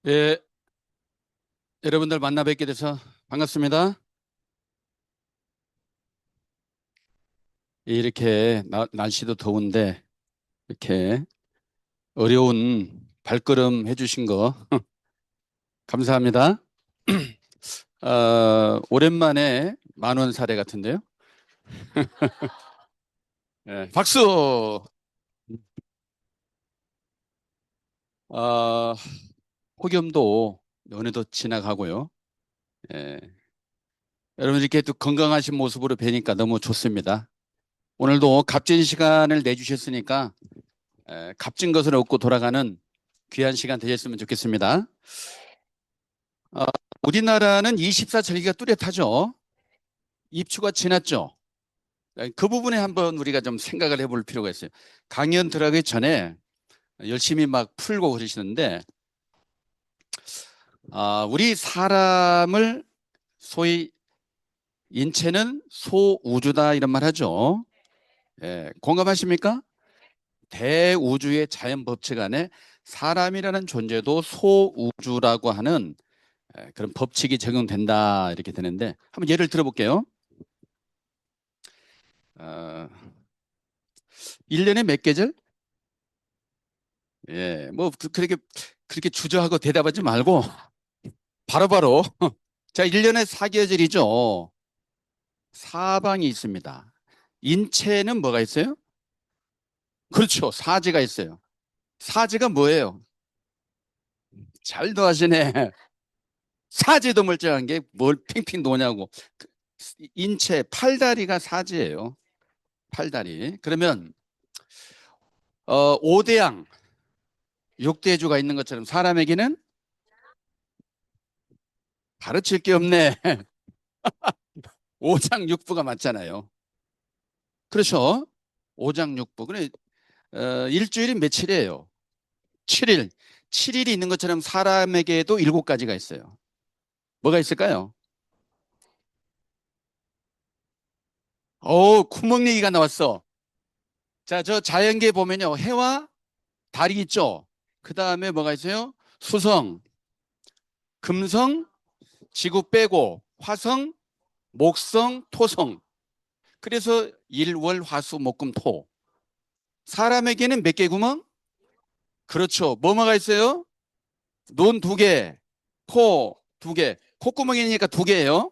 예, 여러분들 만나 뵙게 돼서 반갑습니다. 이렇게 날씨도 더운데 이렇게 어려운 발걸음 해주신 거 감사합니다. 오랜만에 만원 사례 같은데요. 예, 박수! 어, 폭염도 어느덧 지나가고요. 예, 여러분 이렇게 또 건강하신 모습으로 뵈니까 너무 좋습니다. 오늘도 값진 시간을 내주셨으니까 값진 것을 얻고 돌아가는 귀한 시간 되셨으면 좋겠습니다. 어, 우리나라는 24절기가 뚜렷하죠. 입추가 지났죠. 그 부분에 한번 우리가 좀 생각을 해볼 필요가 있어요. 강연 들어가기 전에 열심히 막 풀고 그러시는데, 우리 사람을 소위 인체는 소우주다 이런 말 하죠. 예, 공감하십니까? 대우주의 자연 법칙 안에 사람이라는 존재도 소우주라고 하는 그런 법칙이 적용된다 이렇게 되는데 한번 예를 들어볼게요. 어, 1년에 몇 계절? 예, 뭐 그렇게 주저하고 대답하지 말고 바로바로 자, 1년에 4계절이죠. 사방이 있습니다. 인체는 뭐가 있어요? 그렇죠. 사지가 있어요. 사지가 뭐예요? 잘도 하시네. 사지도 멀쩡한 게 뭘 핑핑 도냐고. 인체 팔다리가 사지예요. 팔다리. 그러면 5대양, 6대주가 있는 것처럼 사람에게는 가르칠 게 없네. 오장육부가 맞잖아요. 그렇죠. 오장육부. 그래, 일주일이 며칠이에요? 7일. 7일이 있는 것처럼 사람에게도 7가지가 있어요. 뭐가 있을까요? 구멍 얘기가 나왔어. 자, 저 자연계 보면요. 해와 달이 있죠. 그 다음에 뭐가 있어요? 수성, 금성, 지구 빼고 화성, 목성, 토성. 그래서 일, 월, 화, 수, 목, 금, 토. 사람에게는 몇 개 구멍? 그렇죠. 뭐가 있어요? 눈 2개, 코 2개. 콧구멍이니까 2개예요.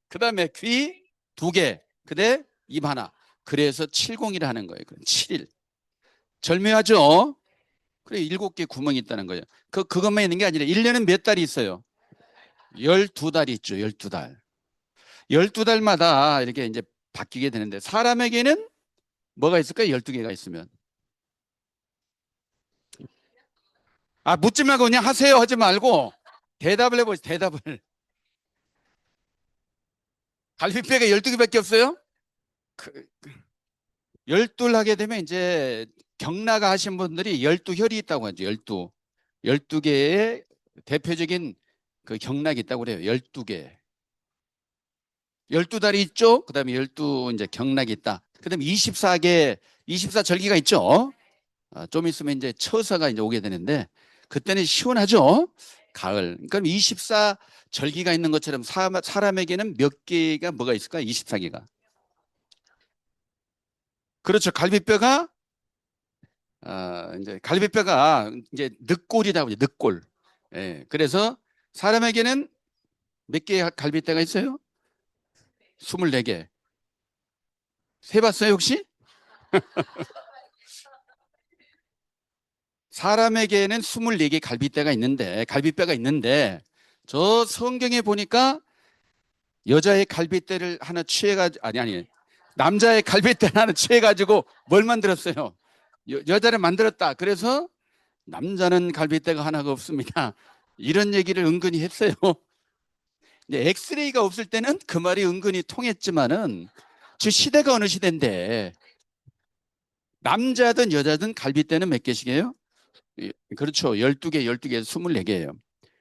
그 다음에 귀 2개. 그대 입 하나. 그래서 70이라 하는 거예요. 7일. 절묘하죠? 그래, 7개 구멍이 있다는 거예요. 그것만 있는 게 아니라 1년은 몇 달이 있어요? 12달이 있죠. 12달. 12달마다 이렇게 이제 바뀌게 되는데 사람에게는 뭐가 있을까요? 12개가 있으면. 묻지 말고 그냥 하세요. 하지 말고 대답을 해보세요. 대답을. 갈비뼈가 12개밖에 없어요? 그, 12 하게 되면 이제 경나가 하신 분들이 12혈이 있다고 하죠. 12. 12개의 대표적인 그 경락이 있다고 그래요. 12개. 12달이 있죠. 그 다음에 12 이제 경락이 있다. 그 다음에 24개, 24절기가 있죠. 좀 있으면 이제 처서가 이제 오게 되는데 그때는 시원하죠. 가을. 그럼 24절기가 있는 것처럼 사람에게는 몇 개가 뭐가 있을까? 24개가. 그렇죠. 이제 갈비뼈가 이제 늑골이라고 해요. 늑골. 예. 그래서 사람에게는 몇 개의 갈비뼈가 있어요? 24개. 세봤어요, 혹시? 사람에게는 24개 갈비뼈가 있는데, 저 성경에 보니까 여자의 갈비뼈를 하나 취해가지고, 아니, 남자의 갈비뼈를 하나 취해가지고 뭘 만들었어요? 여자를 만들었다. 그래서 남자는 갈비뼈가 하나가 없습니다. 이런 얘기를 은근히 했어요. 이제 엑스레이가 없을 때는 그 말이 은근히 통했지만은 저 시대가 어느 시대인데 남자든 여자든 갈비뼈는 몇 개씩이에요? 그렇죠. 12개, 12개, 24개예요.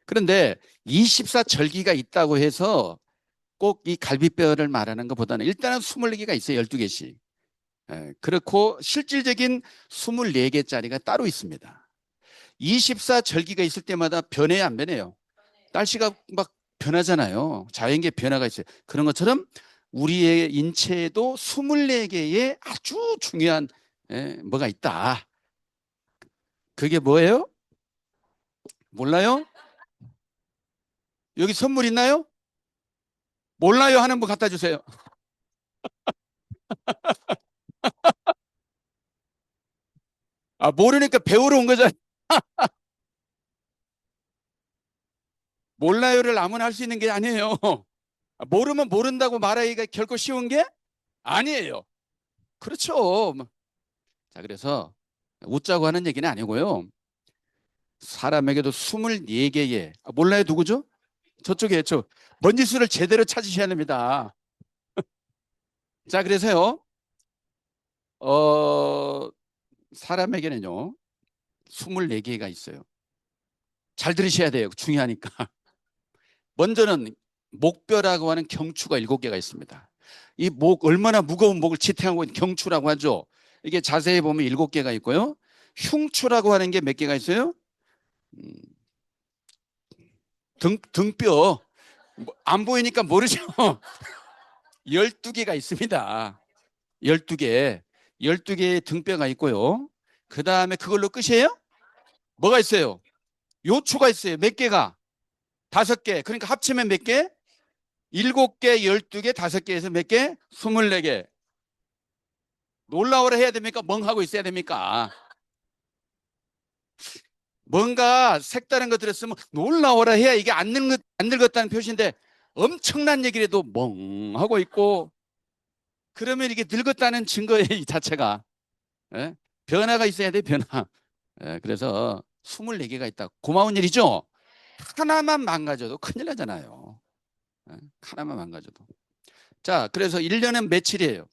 그런데 24절기가 있다고 해서 꼭 이 갈비뼈를 말하는 것보다는 일단은 24개가 있어요. 12개씩. 그렇고 실질적인 24개짜리가 따로 있습니다. 24절기가 있을 때마다 변해요, 안 변해요? 날씨가 막 변하잖아요. 자연계 변화가 있어요. 그런 것처럼 우리의 인체에도 24개의 아주 중요한 뭐가 있다. 그게 뭐예요? 몰라요? 여기 선물 있나요? 몰라요 하는 분 갖다 주세요. 아, 모르니까 배우러 온 거잖아요. 몰라요를 아무나 할 수 있는 게 아니에요. 모르면 모른다고 말하기가 결코 쉬운 게 아니에요. 그렇죠. 자, 그래서 웃자고 하는 얘기는 아니고요. 사람에게도 24개의, 몰라요 누구죠? 저쪽에, 번지수를 제대로 찾으셔야 됩니다. 자, 그래서요, 어, 사람에게는요, 24개가 있어요. 잘 들으셔야 돼요. 중요하니까. 먼저는 목뼈라고 하는 경추가 7개가 있습니다. 이 목, 얼마나 무거운 목을 지탱하고 있는 경추라고 하죠. 이게 자세히 보면 7개가 있고요. 흉추라고 하는 게 몇 개가 있어요? 음, 등뼈. 안 보이니까 모르죠. 12개가 있습니다. 12개. 12개의 등뼈가 있고요. 그 다음에 그걸로 끝이에요? 뭐가 있어요? 요추가 있어요. 몇 개가? 5개. 그러니까 합치면 몇 개? 7개, 12개, 5개에서 몇 개? 24개. 놀라워라 해야 됩니까? 멍하고 있어야 됩니까? 뭔가 색다른 거 들었으면 놀라워라 해야 이게 안 늙었다는 표시인데 엄청난 얘기를 해도 멍하고 있고 그러면 이게 늙었다는 증거예요, 이 자체가. 예? 변화가 있어야 돼, 변화. 예, 그래서 24개가 있다. 고마운 일이죠? 하나만 망가져도 큰일 나잖아요. 예, 하나만 망가져도. 자, 그래서 1년은 며칠이에요?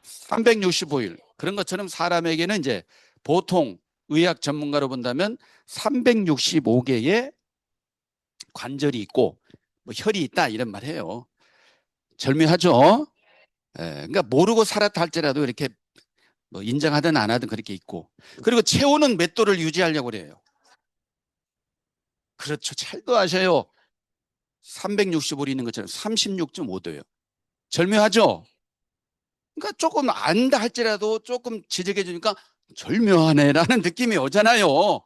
365일. 그런 것처럼 사람에게는 이제 보통 의학 전문가로 본다면 365개의 관절이 있고 뭐 혈이 있다 이런 말 해요. 절묘하죠? 예, 그러니까 모르고 살았다 할지라도 이렇게 뭐 인정하든 안 하든 그렇게 있고. 그리고 체온은 몇 도를 유지하려고 그래요. 그렇죠. 잘도 아셔요. 365일 있는 것처럼 36.5도예요. 절묘하죠? 그러니까 조금 안다 할지라도 조금 지적해 주니까 절묘하네라는 느낌이 오잖아요.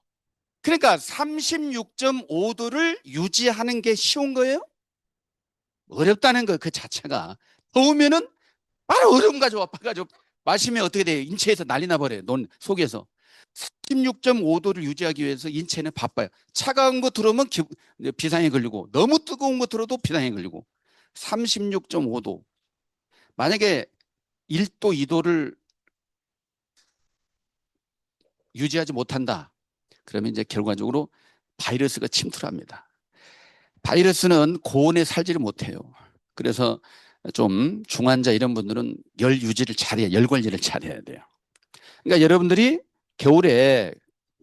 그러니까 36.5도를 유지하는 게 쉬운 거예요? 어렵다는 거 그 자체가. 더우면은 바로 얼음 가져와 가지고 마시면 어떻게 돼요? 인체에서 난리 나버려요. 논 속에서. 16.5도를 유지하기 위해서 인체는 바빠요. 차가운 거 들어오면 비상에 걸리고 너무 뜨거운 거 들어도 비상에 걸리고 36.5도. 만약에 1도, 2도를 유지하지 못한다. 그러면 이제 결과적으로 바이러스가 침투합니다. 바이러스는 고온에 살지를 못해요. 그래서 좀 중환자 이런 분들은 열 유지를 잘해야, 열 관리를 잘해야 돼요. 그러니까 여러분들이 겨울에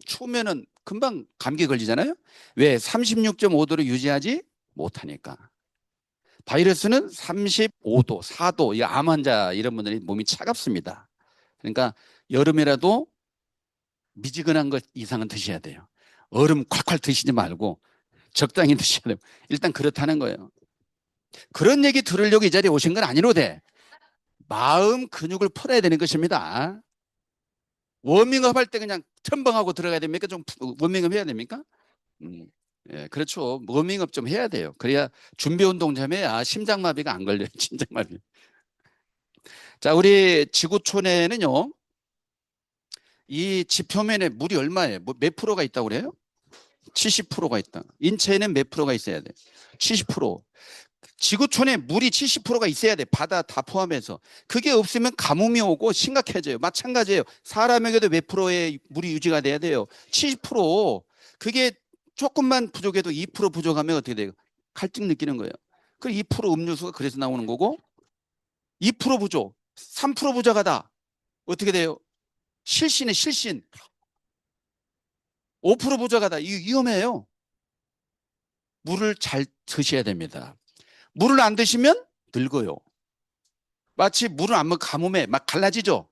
추우면은 금방 감기 걸리잖아요. 왜? 36.5도를 유지하지 못하니까. 바이러스는 35도, 4도, 이 암 환자 이런 분들이 몸이 차갑습니다. 그러니까 여름이라도 미지근한 것 이상은 드셔야 돼요. 얼음 콸콸 드시지 말고 적당히 드셔야 돼요. 일단 그렇다는 거예요. 그런 얘기 들으려고 이 자리에 오신 건 아니로되 마음 근육을 풀어야 되는 것입니다. 워밍업 할 때 그냥 첨벙하고 들어가야 됩니까? 좀 워밍업 해야 됩니까? 음, 예, 그렇죠. 워밍업 좀 해야 돼요. 그래야 준비 운동 좀 해야 심장마비가 안 걸려요. 심장마비. 자, 우리 지구촌에는요, 이 지표면에 물이 얼마예요? 몇 프로가 있다고 그래요? 70%가 있다. 인체에는 몇 프로가 있어야 돼? 70%. 지구촌에 물이 70%가 있어야 돼. 바다 다 포함해서. 그게 없으면 가뭄이 오고 심각해져요. 마찬가지예요. 사람에게도 몇 프로의 물이 유지가 돼야 돼요. 70%. 그게 조금만 부족해도 2% 부족하면 어떻게 돼요? 갈증 느끼는 거예요. 그 2% 음료수가 그래서 나오는 거고 2% 부족, 3% 부족하다. 어떻게 돼요? 실신에 실신. 5% 부족하다. 이거 위험해요. 물을 잘 드셔야 됩니다. 물을 안 드시면 늙어요. 마치 물을 안 먹으면 가뭄에 막 갈라지죠.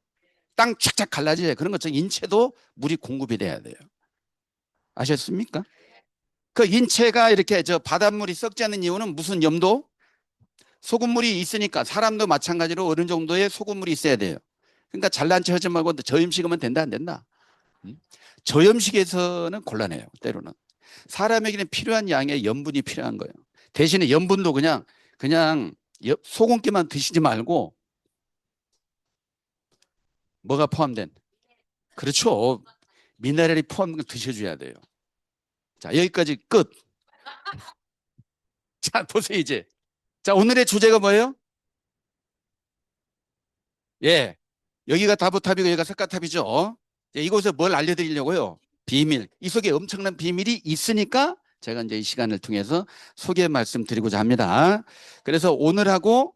땅 착착 갈라지죠. 그런 것처럼 인체도 물이 공급이 돼야 돼요. 아셨습니까? 그 인체가 이렇게 저 바닷물이 썩지 않는 이유는 무슨 염도? 소금물이 있으니까 사람도 마찬가지로 어느 정도의 소금물이 있어야 돼요. 그러니까 잘난 체 하지 말고 저염식하면 된다 안 된다. 음? 저염식에서는 곤란해요. 때로는 사람에게는 필요한 양의 염분이 필요한 거예요. 대신에 염분도 그냥 소금기만 드시지 말고 뭐가 포함된? 그렇죠. 미네랄이 포함된 거 드셔줘야 돼요. 자, 여기까지 끝. 자, 보세요 이제. 자, 오늘의 주제가 뭐예요? 예, 여기가 다보탑이고 여기가 석가탑이죠. 이곳에 뭘 알려드리려고요? 비밀. 이 속에 엄청난 비밀이 있으니까 제가 이제 이 시간을 통해서 소개 말씀드리고자 합니다. 그래서 오늘하고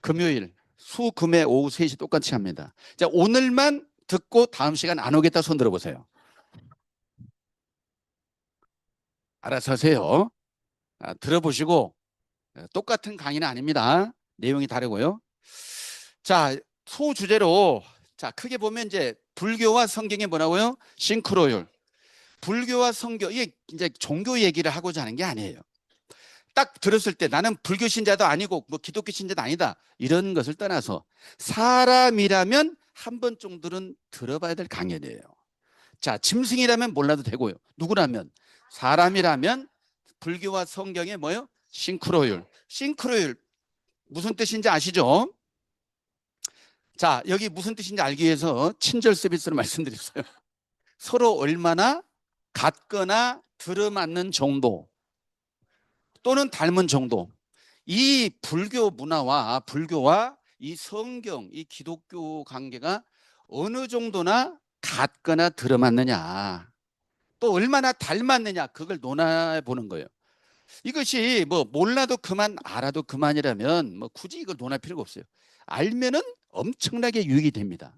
금요일, 수금의 오후 3시 똑같이 합니다. 자, 오늘만 듣고 다음 시간 안 오겠다 손 들어보세요. 알아서 하세요. 들어보시고 똑같은 강의는 아닙니다. 내용이 다르고요. 자, 소주제로 자, 크게 보면 이제 불교와 성경이 뭐라고요? 싱크로율. 불교와 성경, 이게 이제 종교 얘기를 하고자 하는 게 아니에요. 딱 들었을 때 나는 불교 신자도 아니고 뭐 기독교 신자도 아니다. 이런 것을 떠나서 사람이라면 한 번 정도는 들어봐야 될 강연이에요. 자, 짐승이라면 몰라도 되고요. 누구라면? 사람이라면 불교와 성경의 뭐요? 싱크로율. 싱크로율. 무슨 뜻인지 아시죠? 자, 여기 무슨 뜻인지 알기 위해서 친절 서비스로 말씀드렸어요. 서로 얼마나 같거나 들어맞는 정도 또는 닮은 정도. 이 불교 문화와 불교와 이 성경, 이 기독교 관계가 어느 정도나 같거나 들어맞느냐. 또 얼마나 닮았느냐. 그걸 논해 보는 거예요. 이것이 뭐 몰라도 그만 알아도 그만이라면 뭐 굳이 이걸 논할 필요가 없어요. 알면은 엄청나게 유익이 됩니다.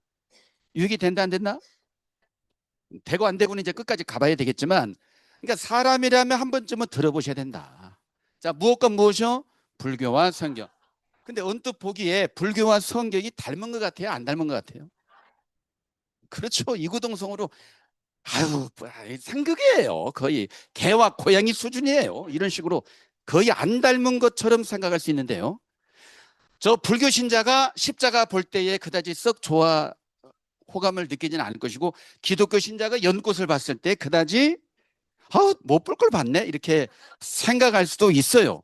유익이 된다 안 된다? 되고 안 되고는 이제 끝까지 가봐야 되겠지만 그러니까 사람이라면 한 번쯤은 들어보셔야 된다. 자, 무엇과 무엇이요? 불교와 성경. 근데 언뜻 보기에 불교와 성경이 닮은 것 같아요? 안 닮은 것 같아요? 그렇죠. 이구동성으로 아유 상극이에요. 거의 개와 고양이 수준이에요. 이런 식으로 거의 안 닮은 것처럼 생각할 수 있는데요. 저 불교 신자가 십자가 볼 때에 그다지 썩 좋아 호감을 느끼지는 않을 것이고 기독교 신자가 연꽃을 봤을 때 그다지 못 볼 걸 봤네 이렇게 생각할 수도 있어요.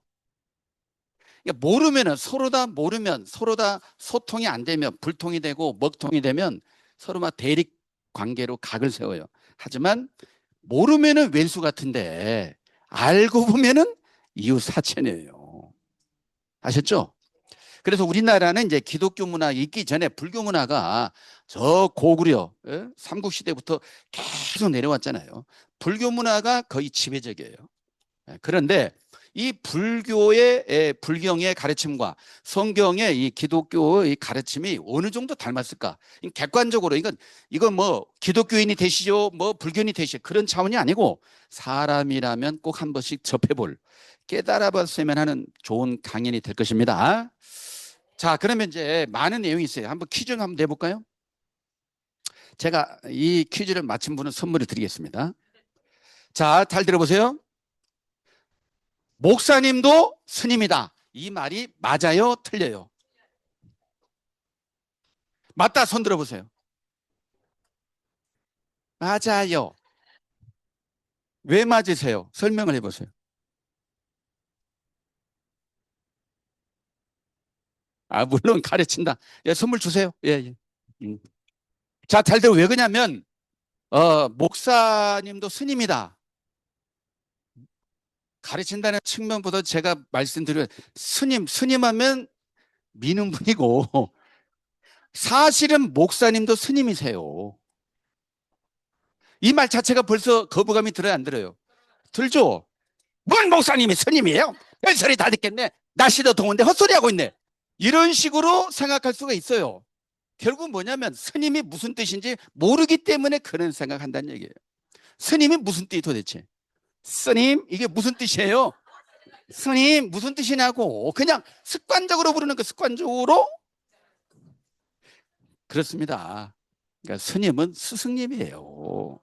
그러니까 모르면은 서로 다 모르면 서로 다 소통이 안 되면 불통이 되고 먹통이 되면 서로 막 대립 관계로 각을 세워요. 하지만 모르면은 왼수 같은데 알고 보면은 이웃 사촌이에요. 아셨죠? 그래서 우리나라는 이제 기독교 문화 있기 전에 불교 문화가 저 고구려 삼국시대부터 계속 내려왔잖아요. 불교 문화가 거의 지배적이에요. 그런데 이 불교의 불경의 가르침과 성경의 이 기독교의 가르침이 어느 정도 닮았을까? 객관적으로 이건 뭐 기독교인이 되시죠, 뭐 불교인이 되시죠 그런 차원이 아니고 사람이라면 꼭 한 번씩 접해볼 깨달아봤으면 하는 좋은 강연이 될 것입니다. 자, 그러면 이제 많은 내용이 있어요. 한번 퀴즈 한번 내볼까요? 제가 이 퀴즈를 맞힌 분은 선물을 드리겠습니다. 자, 잘 들어보세요. 목사님도 스님이다. 이 말이 맞아요? 틀려요? 맞다. 손 들어보세요. 맞아요. 왜 맞으세요? 설명을 해보세요. 물론 가르친다. 예, 선물 주세요. 예, 예. 음. 자, 잘 들어. 왜 그러냐면 목사님도 스님이다. 가르친다는 측면보다 제가 말씀드린 스님하면 미는 분이고 사실은 목사님도 스님이세요. 이 말 자체가 벌써 거부감이 들어요, 안 들어요? 들죠? 뭔 목사님이 스님이에요? 별소리 다 듣겠네. 나시도 더운데 헛소리하고 있네. 이런 식으로 생각할 수가 있어요. 결국 뭐냐면 스님이 무슨 뜻인지 모르기 때문에 그런 생각한다는 얘기예요. 스님이 무슨 뜻이 도대체? 스님 이게 무슨 뜻이에요? 스님 무슨 뜻이냐고 그냥 습관적으로 부르는 거 습관적으로 그렇습니다. 그러니까 스님은 스승님이에요.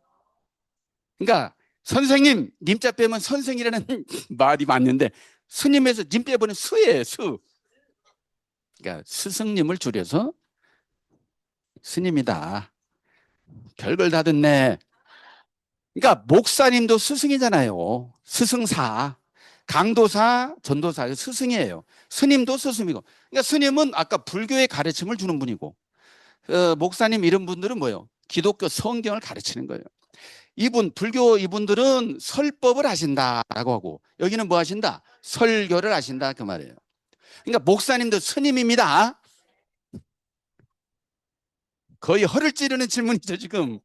그러니까 선생님, 님자 빼면 선생이라는 말이 맞는데 스님에서 님 빼버리면 수예요, 수. 그러니까 스승님을 줄여서 스님이다. 별걸 다 듣네. 그러니까 목사님도 스승이잖아요. 스승사. 강도사, 전도사, 스승이에요. 스님도 스승이고. 그러니까 스님은 아까 불교의 가르침을 주는 분이고, 목사님 이런 분들은 뭐예요? 기독교 성경을 가르치는 거예요. 불교 이분들은 설법을 하신다라고 하고, 여기는 뭐 하신다? 설교를 하신다. 그 말이에요. 그러니까 목사님도 스님입니다. 거의 허를 찌르는 질문이죠, 지금.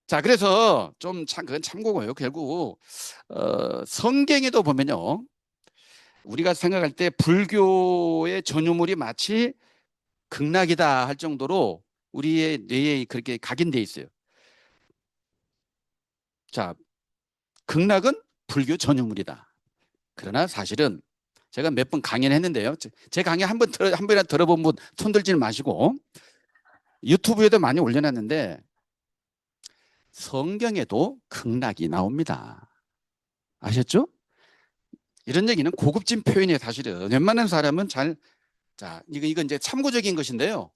자, 그래서 그건 참고고요. 결국, 성경에도 보면요. 우리가 생각할 때 불교의 전유물이 마치 극락이다 할 정도로 우리의 뇌에 그렇게 각인돼 있어요. 자, 극락은 불교 전유물이다. 그러나 사실은 제가 몇 번 강연을 했는데요. 제 강의 한 번이나 들어본 분 손 들지는 마시고 유튜브에도 많이 올려놨는데 성경에도 극락이 나옵니다. 아셨죠? 이런 얘기는 고급진 표현이에요, 사실은. 웬만한 사람은 자, 이건 이제 참고적인 것인데요.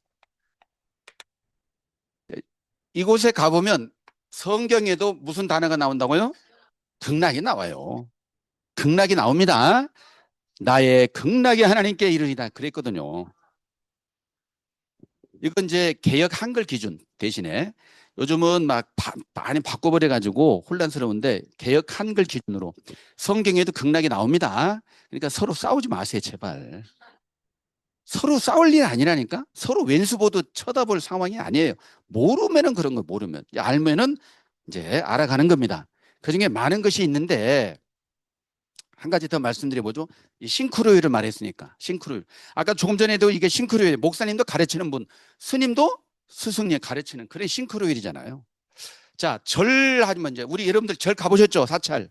이곳에 가보면 성경에도 무슨 단어가 나온다고요? 극락이 나와요. 극락이 나옵니다. 나의 극락이 하나님께 이르리다 그랬거든요. 이건 이제 개역 한글 기준 대신에 요즘은 막 많이 바꿔버려 가지고 혼란스러운데 개역 한글 기준으로 성경에도 극락이 나옵니다. 그러니까 서로 싸우지 마세요, 제발. 서로 싸울 일 아니라니까? 서로 왼수보도 쳐다볼 상황이 아니에요. 모르면은 그런 거 모르면. 알면은 이제 알아가는 겁니다. 그 중에 많은 것이 있는데 한 가지 더 말씀드려보죠. 이 싱크로율을 말했으니까. 싱크로율. 아까 조금 전에도 이게 싱크로율. 목사님도 가르치는 분, 스님도 스승님 가르치는 그래 싱크로율이잖아요. 자, 절 하면 이제 우리 여러분들 절 가보셨죠? 사찰.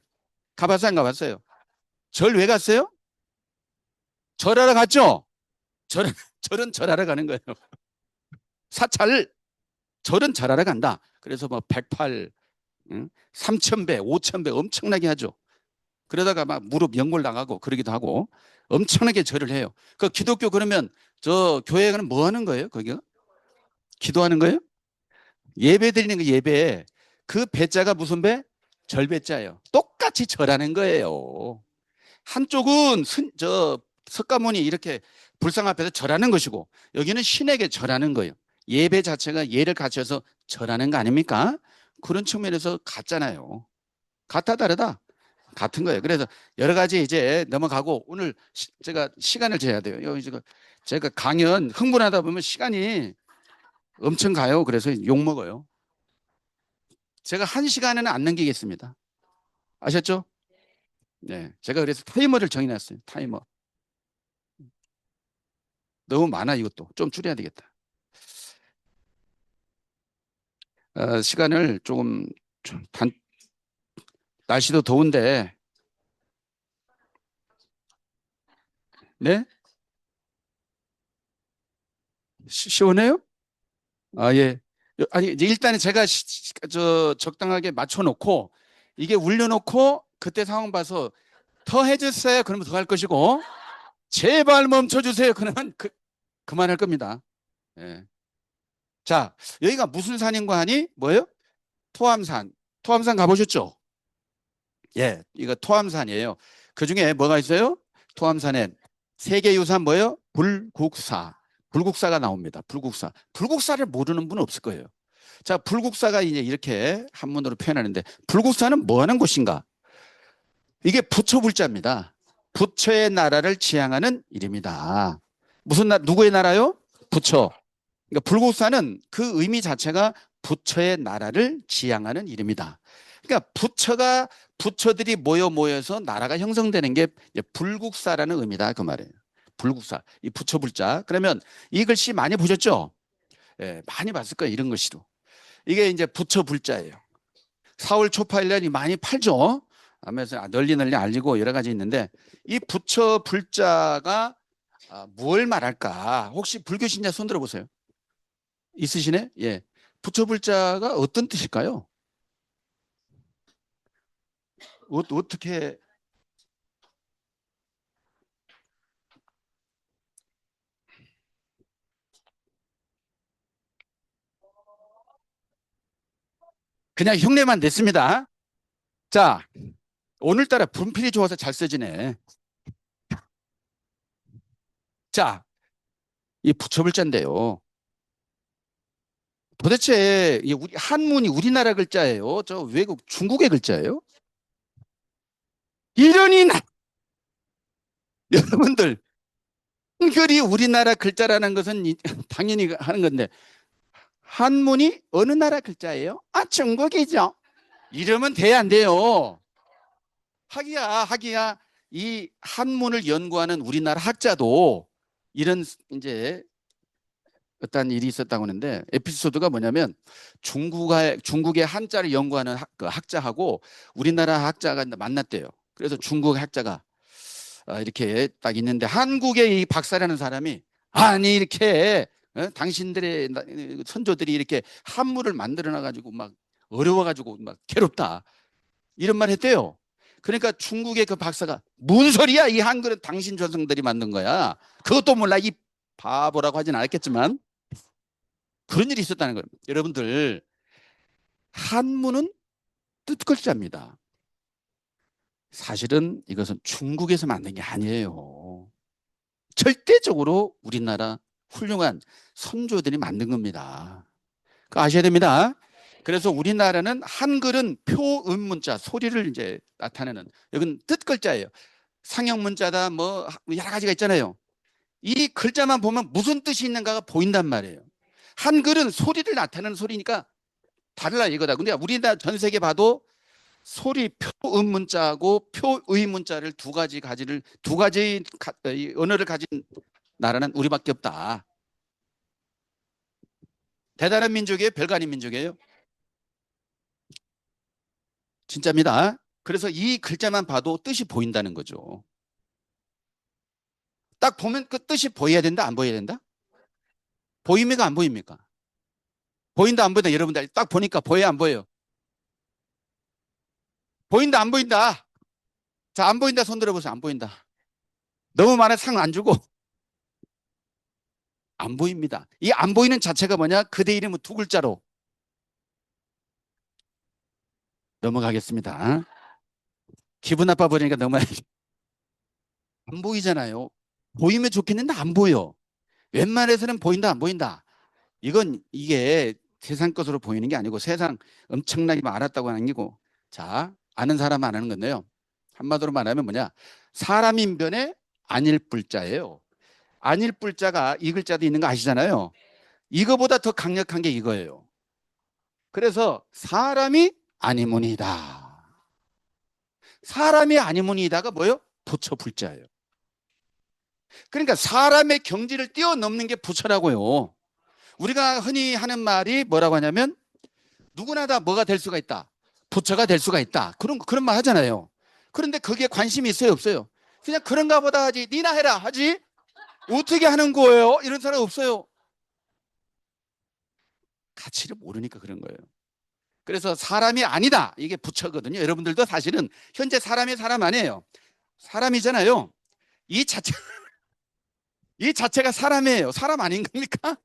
가봤어요? 안 가봤어요? 절 왜 갔어요? 절하러 갔죠? 절, 절은 절하러 가는 거예요. 사찰, 절은 절하러 간다. 그래서 뭐 108, 3,000배, 5,000배 엄청나게 하죠. 그러다가 막 무릎 연골 당하고 그러기도 하고 엄청나게 절을 해요. 그 기독교 그러면 저 교회는 뭐 하는 거예요? 거기가? 기도하는 거예요? 예배 드리는 거 예배. 그 배자가 무슨 배? 절배자예요. 똑같이 절하는 거예요. 한쪽은 석가모니 이렇게 불상 앞에서 절하는 것이고 여기는 신에게 절하는 거예요. 예배 자체가 예를 갖춰서 절하는 거 아닙니까? 그런 측면에서 같잖아요. 같아 다르다? 같은 거예요. 그래서 여러 가지 이제 넘어가고 오늘 제가 시간을 재야 돼요. 제가 강연 흥분하다 보면 시간이 엄청 가요. 그래서 욕 먹어요. 제가 한 시간에는 안 넘기겠습니다. 아셨죠? 네. 제가 그래서 타이머를 정해놨어요. 타이머. 너무 많아 이것도. 좀 줄여야 되겠다. 시간을 좀 날씨도 더운데 네? 시원해요? 아, 예. 아니, 이제 일단은 제가 적당하게 맞춰놓고, 이게 울려놓고, 그때 상황 봐서 더 해주세요. 그러면 더 할 것이고, 제발 멈춰주세요. 그러면 그만할 겁니다. 예. 자, 여기가 무슨 산인가 하니? 뭐예요? 토암산. 토암산 가보셨죠? 예, 이거 토암산이에요. 그 중에 뭐가 있어요? 토암산에 세계유산 뭐예요? 불국사. 불국사가 나옵니다. 불국사. 불국사를 모르는 분은 없을 거예요. 자, 불국사가 이제 이렇게 한문으로 표현하는데 불국사는 뭐 하는 곳인가? 이게 부처 불자입니다. 부처의 나라를 지향하는 이름이다. 누구의 나라요? 부처. 그러니까 불국사는 그 의미 자체가 부처의 나라를 지향하는 이름이다. 그러니까 부처들이 모여서 나라가 형성되는 게 불국사라는 의미다. 그 말이에요. 불국사. 이 부처 불자. 그러면 이 글씨 많이 보셨죠? 예, 많이 봤을 거예요. 이런 글씨로. 이게 이제 부처 불자예요. 4월 초파일날이 많이 팔죠. 하면서 널리 알리고 여러 가지 있는데 이 부처 불자가 무엇을 말할까? 혹시 불교 신자 손 들어보세요. 있으시네? 예. 부처 불자가 어떤 뜻일까요? 어떻게 그냥 흉내만 냈습니다. 자, 오늘따라 분필이 좋아서 잘 써지네. 자, 이 부처불자인데요. 도대체 이 우리 한문이 우리나라 글자예요? 저 외국 중국의 글자예요? 이런이 나 여러분들 한글이 우리나라 글자라는 것은 당연히 하는 건데 한문이 어느 나라 글자예요? 아, 중국이죠. 이러면 돼, 안 돼요? 하기야 이 한문을 연구하는 우리나라 학자도 이런 이제 어떤 일이 있었다고 하는데 에피소드가 뭐냐면 중국의 한자를 연구하는 그 학자하고 우리나라 학자가 만났대요. 그래서 중국 학자가 이렇게 딱 있는데 한국의 이 박사라는 사람이 아니 이렇게 당신들의 선조들이 이렇게 한문을 만들어 놔가지고 막 어려워가지고 막 괴롭다 이런 말 했대요. 그러니까 중국의 그 박사가 무슨 소리야 이 한글은 당신 조상들이 만든 거야. 그것도 몰라 이 바보라고 하진 않았겠지만 그런 일이 있었다는 거예요. 여러분들 한문은 뜻글자입니다. 사실은 이것은 중국에서 만든 게 아니에요. 절대적으로 우리나라 훌륭한 선조들이 만든 겁니다. 그거 아셔야 됩니다. 그래서 우리나라는 한글은 표음문자 소리를 이제 나타내는 이건 뜻글자예요. 상형문자다 뭐 여러 가지가 있잖아요. 이 글자만 보면 무슨 뜻이 있는가가 보인단 말이에요. 한글은 소리를 나타내는 소리니까 달라 이거다. 근데 우리나라 전 세계 봐도 소리 표음문자하고 표의문자를 두 가지 언어를 가진 나라는 우리밖에 없다. 대단한 민족이에요? 별거 아닌 민족이에요? 진짜입니다. 그래서 이 글자만 봐도 뜻이 보인다는 거죠. 딱 보면 그 뜻이 보여야 된다, 안 보여야 된다? 보입니까, 안 보입니까? 보인다, 안 보인다? 여러분들 딱 보니까 보여요, 안 보여요? 보인다, 안 보인다? 자, 안 보인다 손 들어보세요. 안 보인다. 너무 많아 상 안 주고 안 보입니다. 이 안 보이는 자체가 뭐냐? 그대 이름은 두 글자로 넘어가겠습니다. 기분 나빠 버리니까 넘어가야 안 보이잖아요. 보이면 좋겠는데 안 보여. 웬만해서는 보인다, 안 보인다. 이게 세상 것으로 보이는 게 아니고 세상 엄청나게 알았다고 하는 게고 자, 아는 사람 안 하는 건데요. 한마디로 말하면 뭐냐? 사람 인변에 안일뿔자예요. 안일뿔자가 이 글자도 있는 거 아시잖아요. 이거보다 더 강력한 게 이거예요. 그래서 사람이 아니문이다. 사람이 아니문이다가 뭐예요? 부처 불자예요. 그러니까 사람의 경지를 뛰어넘는 게 부처라고요. 우리가 흔히 하는 말이 뭐라고 하냐면 누구나 다 뭐가 될 수가 있다. 부처가 될 수가 있다. 그런 말 하잖아요. 그런데 거기에 관심이 있어요, 없어요? 그냥 그런가 보다 하지. 니나 해라 하지. 어떻게 하는 거예요? 이런 사람 없어요. 가치를 모르니까 그런 거예요. 그래서 사람이 아니다. 이게 부처거든요. 여러분들도 사실은 현재 사람이 사람 아니에요. 사람이잖아요. 이 자체, 이 자체가 사람이에요. 사람 아닌 겁니까?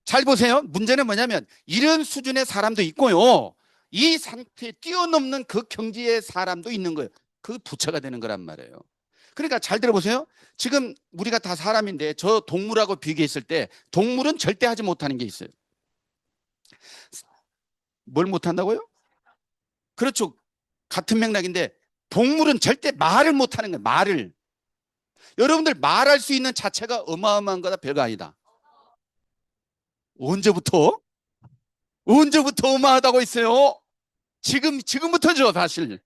잘 보세요. 문제는 뭐냐면 이런 수준의 사람도 있고요. 이 상태에 뛰어넘는 그 경지의 사람도 있는 거예요. 그 부처가 되는 거란 말이에요. 그러니까 잘 들어보세요. 지금 우리가 다 사람인데 저 동물하고 비교했을 때 동물은 절대 하지 못하는 게 있어요. 뭘 못한다고요? 그렇죠. 같은 맥락인데 동물은 절대 말을 못하는 거예요. 말을. 여러분들 말할 수 있는 자체가 어마어마한 거다 별거 아니다. 언제부터? 언제부터 어마하다고 했어요? 지금부터죠, 사실.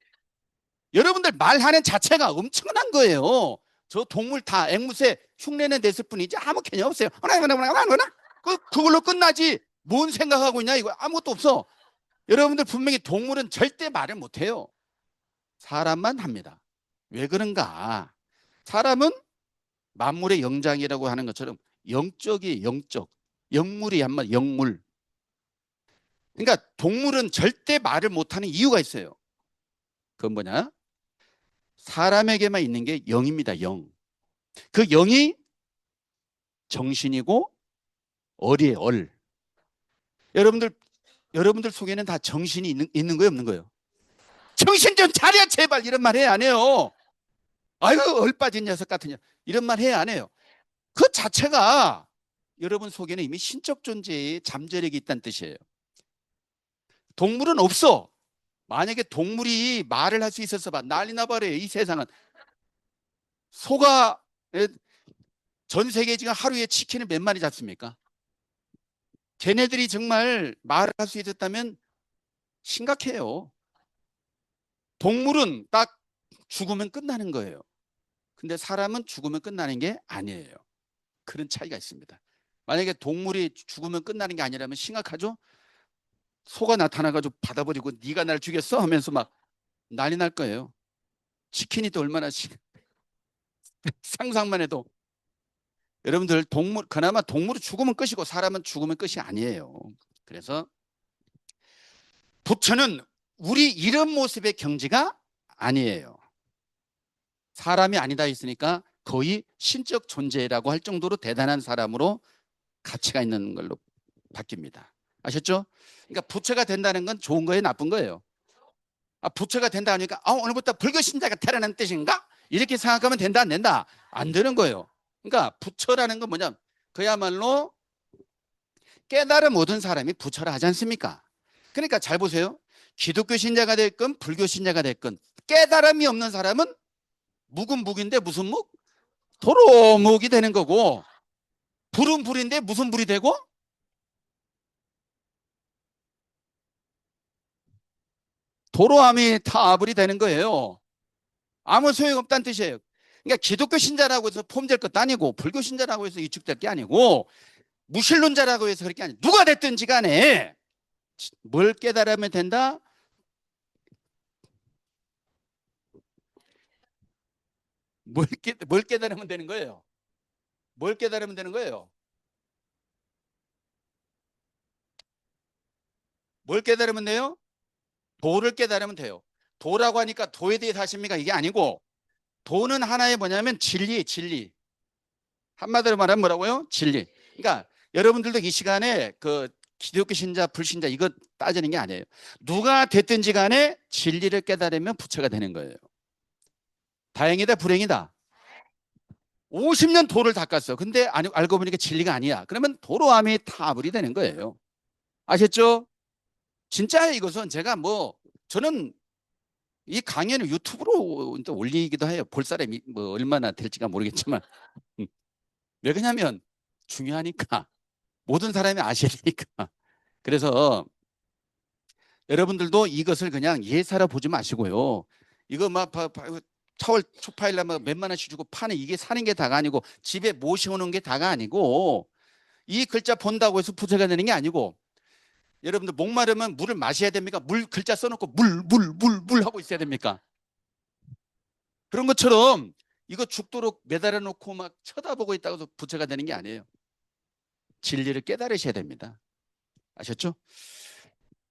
여러분들 말하는 자체가 엄청난 거예요. 저 동물 다 앵무새 흉내는 냈을 뿐이지 아무 개념 없어요. 그걸로 끝나지. 뭔 생각하고 있냐 이거 아무것도 없어. 여러분들 분명히 동물은 절대 말을 못해요. 사람만 합니다. 왜 그런가? 사람은 만물의 영장이라고 하는 것처럼 영적이 영적. 영물이 한말 영물. 그러니까 동물은 절대 말을 못하는 이유가 있어요. 그건 뭐냐? 사람에게만 있는 게 영입니다. 영. 그 영이 정신이고 얼이에요. 얼. 여러분들 속에는 다 정신이 있는 거예요, 없는 거예요? 정신 좀 차려 제발 이런 말 해야 안 해요. 아유 얼 빠진 녀석 같은 녀석 이런 말 해야 안 해요. 그 자체가 여러분 속에는 이미 신적 존재의 잠재력이 있다는 뜻이에요. 동물은 없어. 만약에 동물이 말을 할 수 있어서 봐 난리 나버려요. 이 세상은. 소가 전 세계 지금 하루에 치킨을 몇 마리 잡습니까? 걔네들이 정말 말을 할 수 있었다면 심각해요. 동물은 딱 죽으면 끝나는 거예요. 근데 사람은 죽으면 끝나는 게 아니에요. 그런 차이가 있습니다. 만약에 동물이 죽으면 끝나는 게 아니라면 심각하죠? 소가 나타나가지고 받아버리고 네가 날 죽였어? 하면서 막 난리 날 거예요. 치킨이 또 얼마나 상상만 해도. 여러분들 동물 그나마 동물은 죽으면 끝이고 사람은 죽으면 끝이 아니에요. 그래서 부처는 우리 이런 모습의 경지가 아니에요. 사람이 아니다 했으니까 거의 신적 존재라고 할 정도로 대단한 사람으로 가치가 있는 걸로 바뀝니다. 아셨죠? 그러니까 부처가 된다는 건 좋은 거예요, 나쁜 거예요? 아, 부처가 된다 하니까 오늘부터 불교 신자가 태어나는 뜻인가? 이렇게 생각하면 된다 안 된다? 안 되는 거예요. 그러니까 부처라는 건 뭐냐? 그야말로 깨달음 얻은 사람이 부처라 하지 않습니까? 그러니까 잘 보세요. 기독교 신자가 됐건 불교 신자가 됐건 깨달음이 없는 사람은 묵은 묵인데 무슨 묵? 도로묵이 되는 거고 불은 불인데 무슨 불이 되고 도로함이 타불이 되는 거예요. 아무 소용없다는 뜻이에요. 그러니까 기독교 신자라고 해서 폼될 것도 아니고 불교 신자라고 해서 위축될 게 아니고 무신론자라고 해서 그렇게 아니고 누가 됐든지 간에 뭘 깨달으면 된다? 뭘 깨달으면 되는 거예요? 뭘 깨달으면 되는 거예요? 뭘 깨달으면 돼요? 도를 깨달으면 돼요. 도라고 하니까 도에 대해서 하십니까? 이게 아니고 도는 하나의 뭐냐면 진리, 진리. 한마디로 말하면 뭐라고요? 진리. 그러니까 여러분들도 이 시간에 그 기독교 신자, 불신자 이거 따지는 게 아니에요. 누가 됐든지 간에 진리를 깨달으면 부처가 되는 거예요. 다행이다, 불행이다. 50년 도를 닦았어. 근데 알고 보니까 진리가 아니야. 그러면 도로함이 타불이 되는 거예요. 아셨죠? 진짜 이것은 제가 저는 이 강연을 유튜브로 올리기도 해요. 볼 사람이 뭐 얼마나 될지가 모르겠지만. 왜 그러냐면 중요하니까. 모든 사람이 아셔야 되니까. 그래서 여러분들도 이것을 그냥 예사로 보지 마시고요. 이거 막 차월 초파일날 몇만 원씩 주고 파는 이게 사는 게 다가 아니고 집에 모셔오는 게 다가 아니고 이 글자 본다고 해서 부자가 되는 게 아니고 여러분들 목마르면 물을 마셔야 됩니까? 물 글자 써놓고 물 하고 있어야 됩니까? 그런 것처럼 이거 죽도록 매달아 놓고 막 쳐다보고 있다고 해서 부처가 되는 게 아니에요. 진리를 깨달으셔야 됩니다. 아셨죠?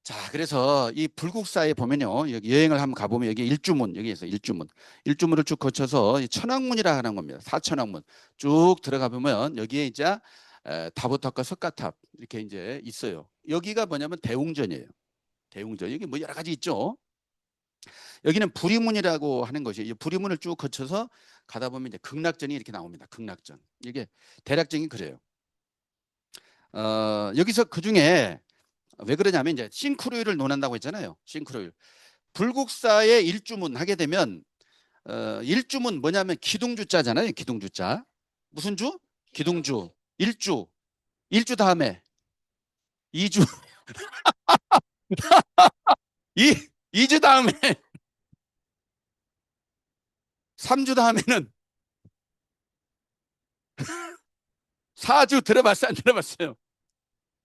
자, 그래서 이 불국사에 보면요. 여기 여행을 한번 가보면 여기 일주문, 여기에서 일주문. 일주문을 쭉 거쳐서 천왕문이라 하는 겁니다. 사천왕문. 쭉 들어가 보면 여기에 이제 다보탑과 석가탑 이렇게 이제 있어요. 여기가 뭐냐면 대웅전이에요. 대웅전. 여기 뭐 여러 가지 있죠. 여기는 부리문이라고 하는 것이 이 부리문을 쭉 거쳐서 가다 보면 이제 극락전이 이렇게 나옵니다. 극락전. 이게 대략적인 그래요. 여기서 그 중에 왜 그러냐면 이제 싱크로율을 논한다고 했잖아요. 싱크로율. 불국사의 일주문 하게 되면 일주문 뭐냐면 기둥주자잖아요. 기둥주자. 무슨 주? 기둥주. 일주. 일주 다음에 이주. 이 2주 다음에 3주 다음에는 4주 들어봤어요? 안 들어봤어요?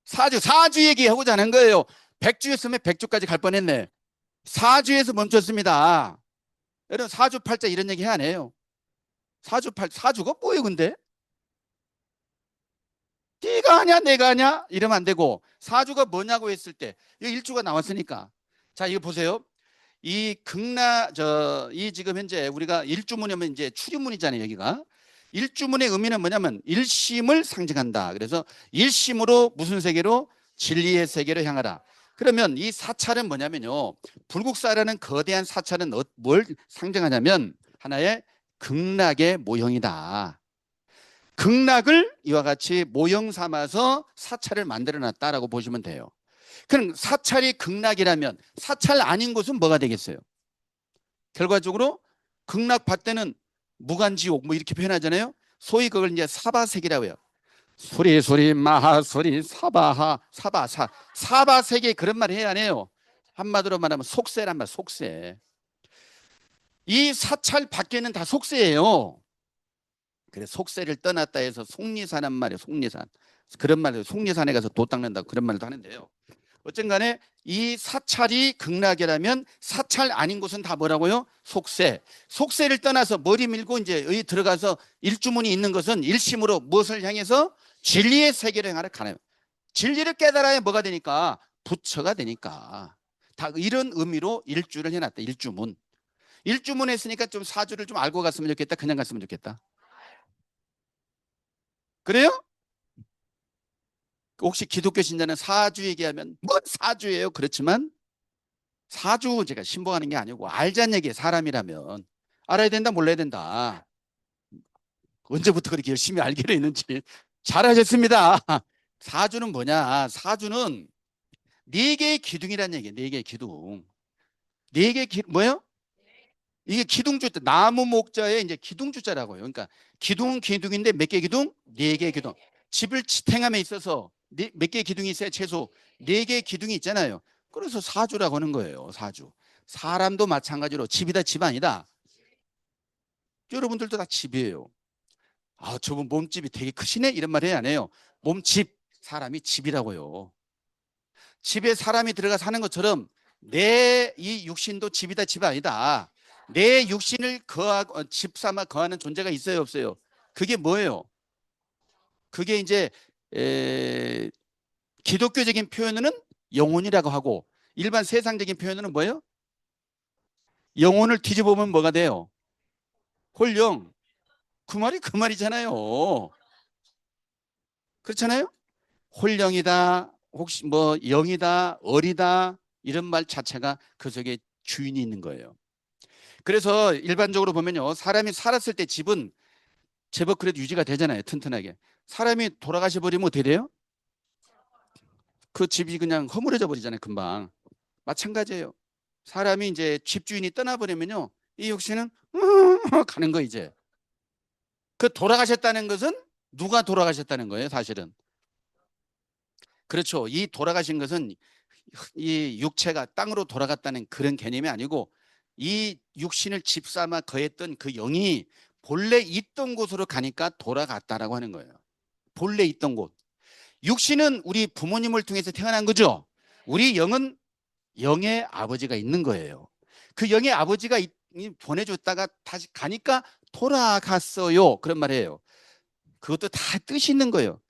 4주 얘기하고자 하는 거예요. 100주였으면 100주까지 갈 뻔했네. 4주에서 멈췄습니다. 여러분 4주 8자 이런 얘기 안 해요. 4주가 뭐예요 근데? 네가 하냐 내가 하냐 이러면 안 되고 4주가 뭐냐고 했을 때 이 일주가 나왔으니까 자 이거 보세요. 이 이 지금 현재 우리가 일주문이면 이제 출입문이잖아요, 여기가. 일주문의 의미는 뭐냐면 일심을 상징한다. 그래서 일심으로 무슨 세계로? 진리의 세계로 향하라. 그러면 이 사찰은 뭐냐면요. 불국사라는 거대한 사찰은 뭘 상징하냐면 하나의 극락의 모형이다. 극락을 이와 같이 모형 삼아서 사찰을 만들어 놨다라고 보시면 돼요. 그럼 사찰이 극락이라면 사찰 아닌 곳은 뭐가 되겠어요? 결과적으로 극락 밭대는 무간지옥 뭐 이렇게 표현하잖아요. 소위 그걸 이제 사바색이라고 해요. 수리수리 마하수리 사바하 사바사 사바색에 그런 말 해야 하네요. 한마디로 말하면 속세란 말, 속세. 이 사찰 밖에는 다 속세예요. 그래 속세를 떠났다 해서 속리산한 말이에요. 속리산. 그런 말을 속리산에 가서 도 닦는다 그런 말도 하는데요. 어쨌든 간에 이 사찰이 극락이라면 사찰 아닌 곳은 다 뭐라고요? 속세. 속세를 떠나서 머리 밀고 이제 여기 들어가서 일주문이 있는 것은 일심으로 무엇을 향해서? 진리의 세계를 향하여 가는. 진리를 깨달아야 뭐가 되니까? 부처가 되니까. 다 이런 의미로 일주를 해놨다. 일주문. 일주문 했으니까 좀 사주를 좀 알고 갔으면 좋겠다. 그냥 갔으면 좋겠다. 그래요? 혹시 기독교 신자는 사주 얘기하면 뭔 사주예요? 그렇지만 사주 제가 신봉하는 게 아니고 알자는 얘기예요. 사람이라면 알아야 된다 몰라야 된다. 언제부터 그렇게 열심히 알기로 했는지 잘하셨습니다. 사주는 뭐냐? 사주는 네 개의 기둥이라는 얘기예요. 네 개의 기둥. 네 개의 뭐예요? 이게 기둥주 나무 목자의 이제 기둥주자라고요. 그러니까 기둥은 기둥인데 몇 개 기둥? 네 개 기둥. 집을 지탱함에 있어서 몇 개 기둥이 있어야 최소 네 개 기둥이 있잖아요. 그래서 사주라고 하는 거예요. 사주. 사람도 마찬가지로 집이다 집 아니다. 여러분들도 다 집이에요. 아, 저분 몸집이 되게 크시네? 이런 말 해야 안 해요. 몸집, 사람이 집이라고요. 집에 사람이 들어가 사는 것처럼 내 이 육신도 집이다 집 아니다. 내 육신을 집 삼아 거하는 존재가 있어요 없어요? 그게 뭐예요? 그게 이제 에, 기독교적인 표현은 영혼이라고 하고 일반 세상적인 표현은 뭐예요? 영혼을 뒤집어보면 뭐가 돼요? 홀령. 그 말이 그 말이잖아요. 그렇잖아요? 홀령이다, 혹시 뭐 영이다, 어리다 이런 말 자체가 그 속에 주인이 있는 거예요. 그래서 일반적으로 보면요. 사람이 살았을 때 집은 제법 그래도 유지가 되잖아요. 튼튼하게. 사람이 돌아가셔 버리면 어떻게 돼요? 그 집이 그냥 허물어져 버리잖아요. 금방. 마찬가지예요. 사람이 이제 집주인이 떠나버리면요. 이 육신은 가는 거 이제. 그 돌아가셨다는 것은 누가 돌아가셨다는 거예요, 사실은. 그렇죠. 이 돌아가신 것은 이 육체가 땅으로 돌아갔다는 그런 개념이 아니고 이 육신을 집삼아 거했던 그 영이 본래 있던 곳으로 가니까 돌아갔다라고 하는 거예요. 본래 있던 곳. 육신은 우리 부모님을 통해서 태어난 거죠. 우리 영은 영의 아버지가 있는 거예요. 그 영의 아버지가 보내줬다가 다시 가니까 돌아갔어요. 그런 말이에요. 그것도 다 뜻이 있는 거예요.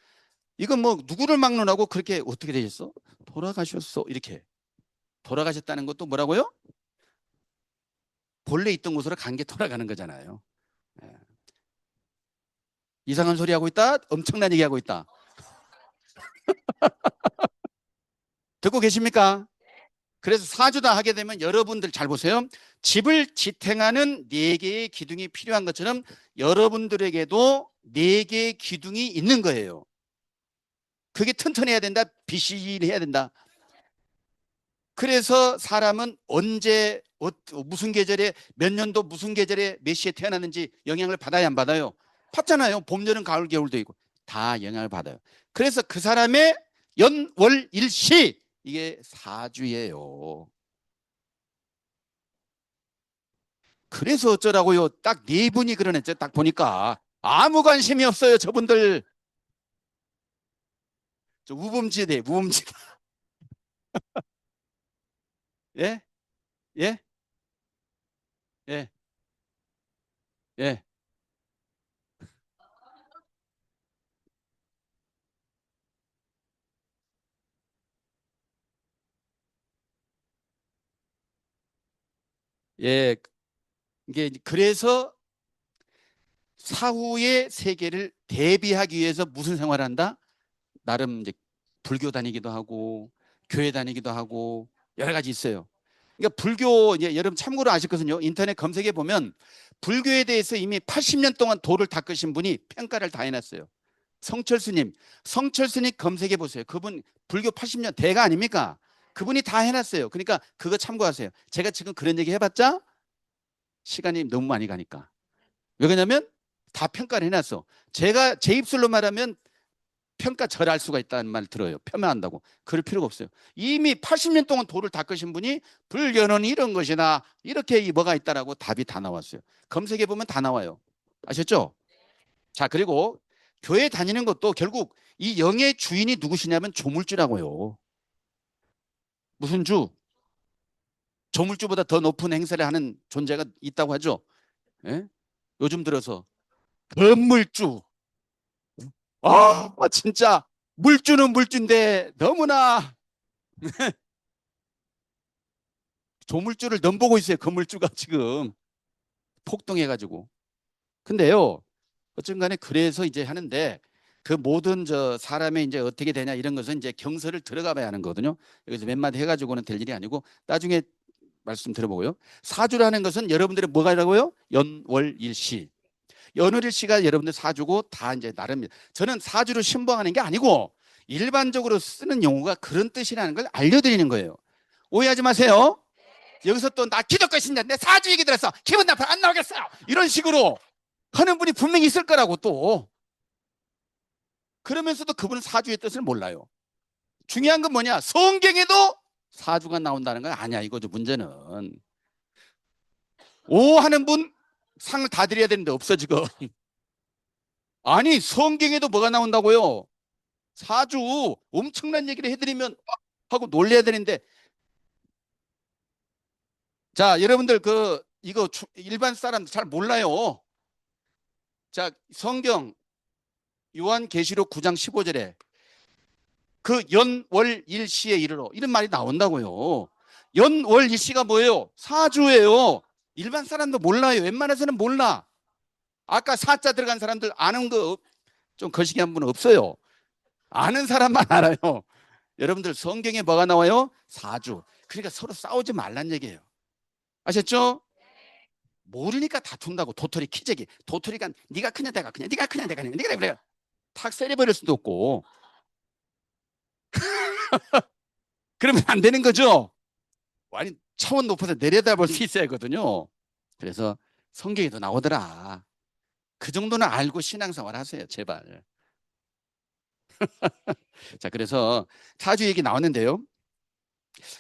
이건 뭐 누구를 막론하고 그렇게 어떻게 되셨어? 돌아가셨어. 이렇게. 돌아가셨다는 것도 뭐라고요? 본래 있던 곳으로 간 게 돌아가는 거잖아요. 예. 이상한 소리 하고 있다? 엄청난 얘기 하고 있다. 듣고 계십니까? 그래서 사주다 하게 되면 여러분들 잘 보세요. 집을 지탱하는 네 개의 기둥이 필요한 것처럼 여러분들에게도 네 개의 기둥이 있는 거예요. 그게 튼튼해야 된다. 비실해야 된다. 그래서 사람은 언제 무슨 계절에 몇 년도 무슨 계절에 몇 시에 태어났는지 영향을 받아야 안 받아요? 받잖아요. 봄, 여름, 가을, 겨울도 있고 다 영향을 받아요. 그래서 그 사람의 연월일시 이게 사주예요. 그래서 어쩌라고요? 딱 네 분이 그러냈죠. 딱 보니까 아무 관심이 없어요. 저분들 저 우범지대 우범지대. 예? 예? 예? 예? 예, 이게 그래서 사후의 세계를 대비하기 위해서 무슨 생활을 한다? 나름 이제 불교 다니기도 하고 교회 다니기도 하고 여러 가지 있어요. 그러니까 불교 이제 여러분 참고로 아실 것은요. 인터넷 검색해 보면 불교에 대해서 이미 80년 동안 도를 닦으신 분이 평가를 다 해놨어요. 성철스님, 성철스님 검색해 보세요. 그분 불교 80년 대가 아닙니까? 그분이 다 해놨어요. 그러니까 그거 참고하세요. 제가 지금 그런 얘기 해봤자 시간이 너무 많이 가니까. 왜 그러냐면 다 평가를 해놨어. 제가 제 입술로 말하면 평가절할 수가 있다는 말 들어요. 폄하한다고. 그럴 필요가 없어요. 이미 80년 동안 도를 닦으신 분이 불교는 이런 것이나 이렇게 뭐가 있다라고 답이 다 나왔어요. 검색해 보면 다 나와요. 아셨죠? 자, 그리고 교회 다니는 것도 결국 이 영의 주인이 누구시냐면 조물주라고요. 무슨 주? 조물주보다 더 높은 행세를 하는 존재가 있다고 하죠. 예? 요즘 들어서 건물주. 진짜 물주는 물주인데 너무나 조물주를 넘보고 있어요. 건물주가 지금 폭동해가지고. 근데요, 어쨌든 간에 그래서 이제 하는데 그 모든 저 사람의 이제 어떻게 되냐 이런 것은 이제 경서를 들어가 봐야 하는 거거든요. 여기서 몇 마디 해가지고는 될 일이 아니고 나중에 말씀 들어보고요. 사주라는 것은 여러분들의 뭐가라고요? 연월일시. 연월일시가 여러분들 사주고 다 이제 나름 저는 사주를 신봉하는 게 아니고 일반적으로 쓰는 용어가 그런 뜻이라는 걸 알려드리는 거예요. 오해하지 마세요. 여기서 또 나 기독교 신자 내 사주 얘기 들었어 기분 나빠 안 나오겠어요 이런 식으로 하는 분이 분명히 있을 거라고 또 그러면서도 그분은 사주의 뜻을 몰라요. 중요한 건 뭐냐 성경에도 사주가 나온다는 건 아니야 이거죠. 문제는 오 하는 분 상을 다 드려야 되는데 없어 지금. 아니 성경에도 뭐가 나온다고요. 사주 엄청난 얘기를 해드리면 하고 놀려야 되는데 자 여러분들 그 이거 일반 사람들 잘 몰라요. 자 성경 요한계시록 9장 15절에 그 연월일시에 이르러 이런 말이 나온다고요. 연월일시가 뭐예요? 사주예요. 일반 사람도 몰라요. 웬만해서는 몰라. 아까 사자 들어간 사람들 아는 거 좀 거시기 한 분은 없어요. 아는 사람만 알아요. 여러분들 성경에 뭐가 나와요? 사주. 그러니까 서로 싸우지 말란 얘기예요. 아셨죠? 모르니까 다툰다고. 도토리 키재기. 도토리가 네가 크냐 내가 크냐 네가 크냐 내가 크냐 네가 그래요. 탁 세려버릴 수도 없고 그러면 안 되는 거죠. 아니 차원 높아서 내려다볼 수 있어야 하거든요. 그래서 성경에도 나오더라. 그 정도는 알고 신앙생활 하세요. 제발. 자, 그래서 사주 얘기 나왔는데요.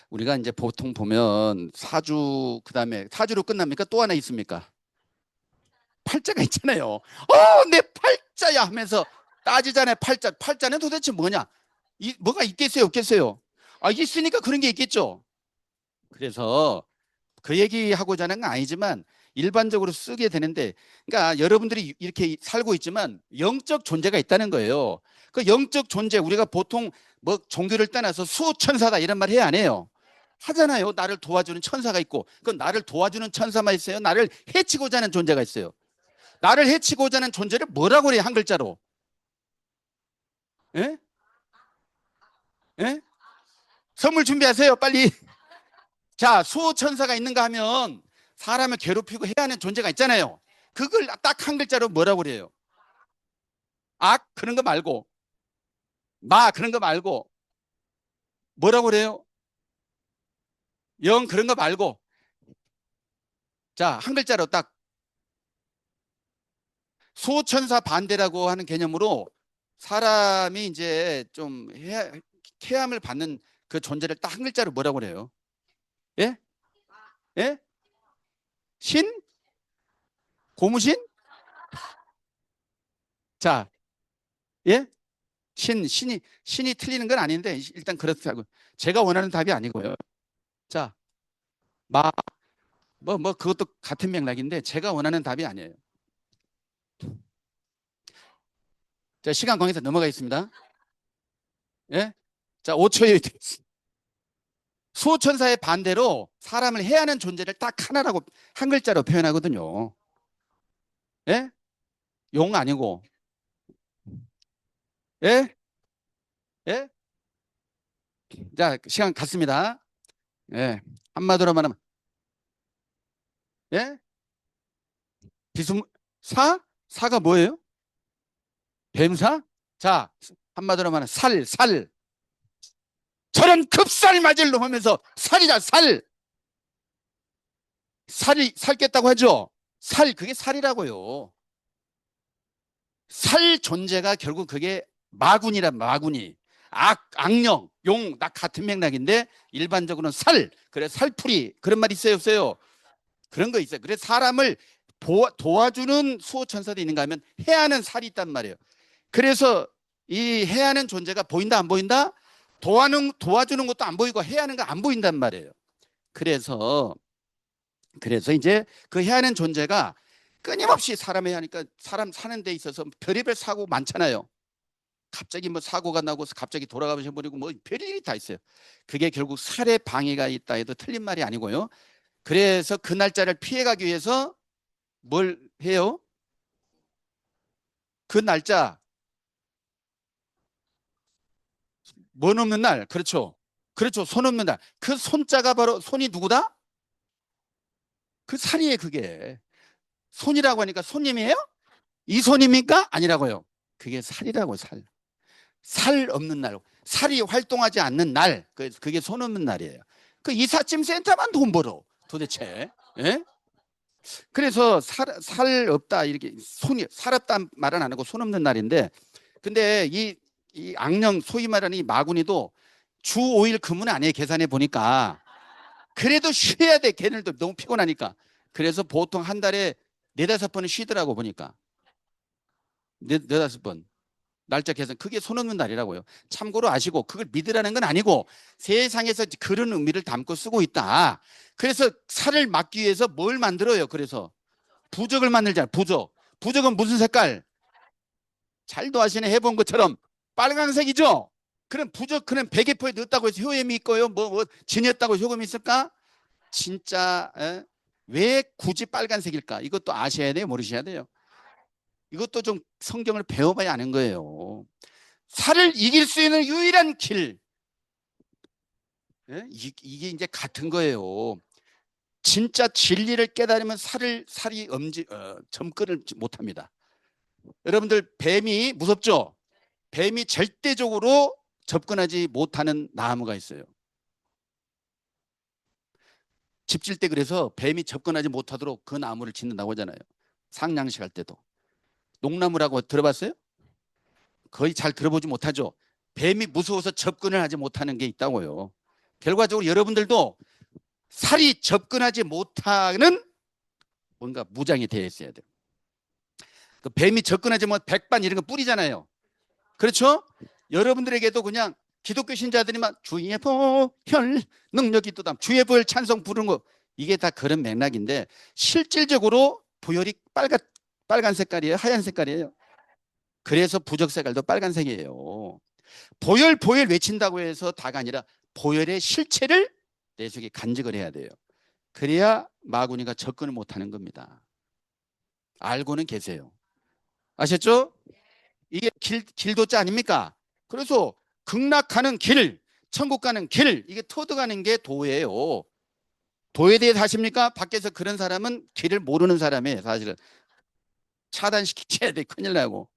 우리가 이제 보통 보면 사주 그다음에 사주로 끝납니까? 또 하나 있습니까? 팔자가 있잖아요. 내 팔자야 하면서 따지잖아요. 팔자. 팔자는 도대체 뭐냐? 뭐가 있겠어요? 없겠어요? 있으니까 그런 게 있겠죠. 그래서 그 얘기하고자 하는 건 아니지만 일반적으로 쓰게 되는데 그러니까 여러분들이 이렇게 살고 있지만 영적 존재가 있다는 거예요. 그 영적 존재 우리가 보통 뭐 종교를 떠나서 수천사다 이런 말 해야 안 해요. 하잖아요. 나를 도와주는 천사가 있고 그 나를 도와주는 천사만 있어요. 나를 해치고자 하는 존재가 있어요. 나를 해치고자 하는 존재를 뭐라고 그래요? 한 글자로. 예? 예? 선물 준비하세요. 빨리. 자, 수호천사가 있는가 하면 사람을 괴롭히고 해야 하는 존재가 있잖아요. 그걸 딱 한 글자로 뭐라고 그래요? 악 그런 거 말고 마 그런 거 말고 뭐라고 그래요? 영 그런 거 말고 자, 한 글자로 딱 수호천사 반대라고 하는 개념으로 사람이 이제 좀 해함을 받는 그 존재를 딱 한 글자로 뭐라고 그래요? 예? 예? 신? 고무신? 자, 예? 신이 틀리는 건 아닌데 일단 그렇다고 제가 원하는 답이 아니고요. 자, 마, 그것도 같은 맥락인데 제가 원하는 답이 아니에요. 자, 시간 관계에서 넘어가겠습니다. 예? 자, 5초에 수호천사의 반대로 사람을 해하는 존재를 딱 하나라고 한 글자로 표현하거든요. 예? 용 아니고. 예? 예? 자, 시간 갔습니다. 예. 한마디로 말하면, 예? 비스, 사? 사가 뭐예요? 뱀사? 자, 한마디로 말하면 살. 저런 급살 맞을 놈 하면서 살이다, 살. 살이, 살겠다고 하죠? 그게 살이라고요. 살 존재가 결국 그게 마군이란 마군이. 악령, 용, 나 같은 맥락인데 일반적으로는 그래서 살풀이. 그런 말 있어요, 없어요? 그런 거 있어요. 그래서 사람을 도와주는 수호천사도 있는가 하면 해하는 살이 있단 말이에요. 그래서 이 해하는 존재가 보인다, 안 보인다? 도와주는 것도 안 보이고 해하는 거 안 보인단 말이에요. 그래서 이제 그 해하는 존재가 끊임없이 사람에 하니까 사람 사는 데 있어서 별의별 사고 많잖아요. 갑자기 뭐 사고가 나고 갑자기 돌아가셔 버리고 뭐 별일이 다 있어요. 그게 결국 살해 방해가 있다 해도 틀린 말이 아니고요. 그래서 그 날짜를 피해가기 위해서 뭘 해요? 그 날짜 뭐 없는 날, 그렇죠. 그렇죠. 손 없는 날. 그 손자가 바로 손이 누구다? 그 살이에요, 그게. 손이라고 하니까 손님이에요? 이 손입니까? 아니라고요. 그게 살이라고, 살. 살 없는 날. 살이 활동하지 않는 날. 그게 손 없는 날이에요. 그 이삿짐 센터만 돈 벌어. 도대체. 예? 그래서 살 없다, 이렇게 살 없다 말은 안 하고 손 없는 날인데, 근데 이 악령, 소위 말하는 이 마구니도 주 5일 근무는 아니에요. 계산해 보니까. 그래도 쉬어야 돼. 걔네들도 너무 피곤하니까. 그래서 보통 한 달에 4-5번은 쉬더라고 보니까. 4-5번. 날짜 계산. 그게 손 없는 날이라고요. 참고로 아시고 그걸 믿으라는 건 아니고 세상에서 그런 의미를 담고 쓰고 있다. 그래서 살을 막기 위해서 뭘 만들어요? 그래서 부적을 만들잖아요. 부적. 부적은 무슨 색깔? 잘도 아시네. 해본 것처럼 빨간색이죠. 그럼 부적 그냥 베개포에 넣었다고 해서 효험이 있고요. 뭐 지녔다고 효험이 있을까? 진짜 왜 굳이 빨간색일까? 이것도 아셔야 돼요. 모르셔야 돼요. 이것도 좀 성경을 배워봐야 아는 거예요. 살을 이길 수 있는 유일한 길. 이게 이제 같은 거예요. 진짜 진리를 깨달으면 살이 점끌을 못합니다. 여러분들 뱀이 무섭죠? 뱀이 절대적으로 접근하지 못하는 나무가 있어요. 집 질 때 그래서 뱀이 접근하지 못하도록 그 나무를 짓는다고 하잖아요. 상냥식 할 때도. 농나무라고 들어봤어요? 거의 잘 들어보지 못하죠. 뱀이 무서워서 접근을 하지 못하는 게 있다고요. 결과적으로 여러분들도 살이 접근하지 못하는 뭔가 무장이 되어 있어야 돼요. 그 뱀이 접근하지 못 백반 이런 거 뿌리잖아요. 그렇죠? 여러분들에게도 그냥 기독교 신자들이 막 주의 보혈 능력이 또다 주의 보혈 찬송 부르는 거 이게 다 그런 맥락인데 실질적으로 보혈이 빨간 색깔이에요? 하얀 색깔이에요? 그래서 부적 색깔도 빨간색이에요. 보혈 외친다고 해서 다가 아니라 보혈의 실체를 내 속에 간직을 해야 돼요. 그래야 마구니가 접근을 못하는 겁니다. 알고는 계세요. 아셨죠? 이게 길도자 아닙니까? 그래서 극락하는 길, 천국 가는 길, 이게 터득하는 게 도예요. 도에 대해서 아십니까? 밖에서 그런 사람은 길을 모르는 사람이에요. 사실은 차단시켜야 돼. 큰일 나고.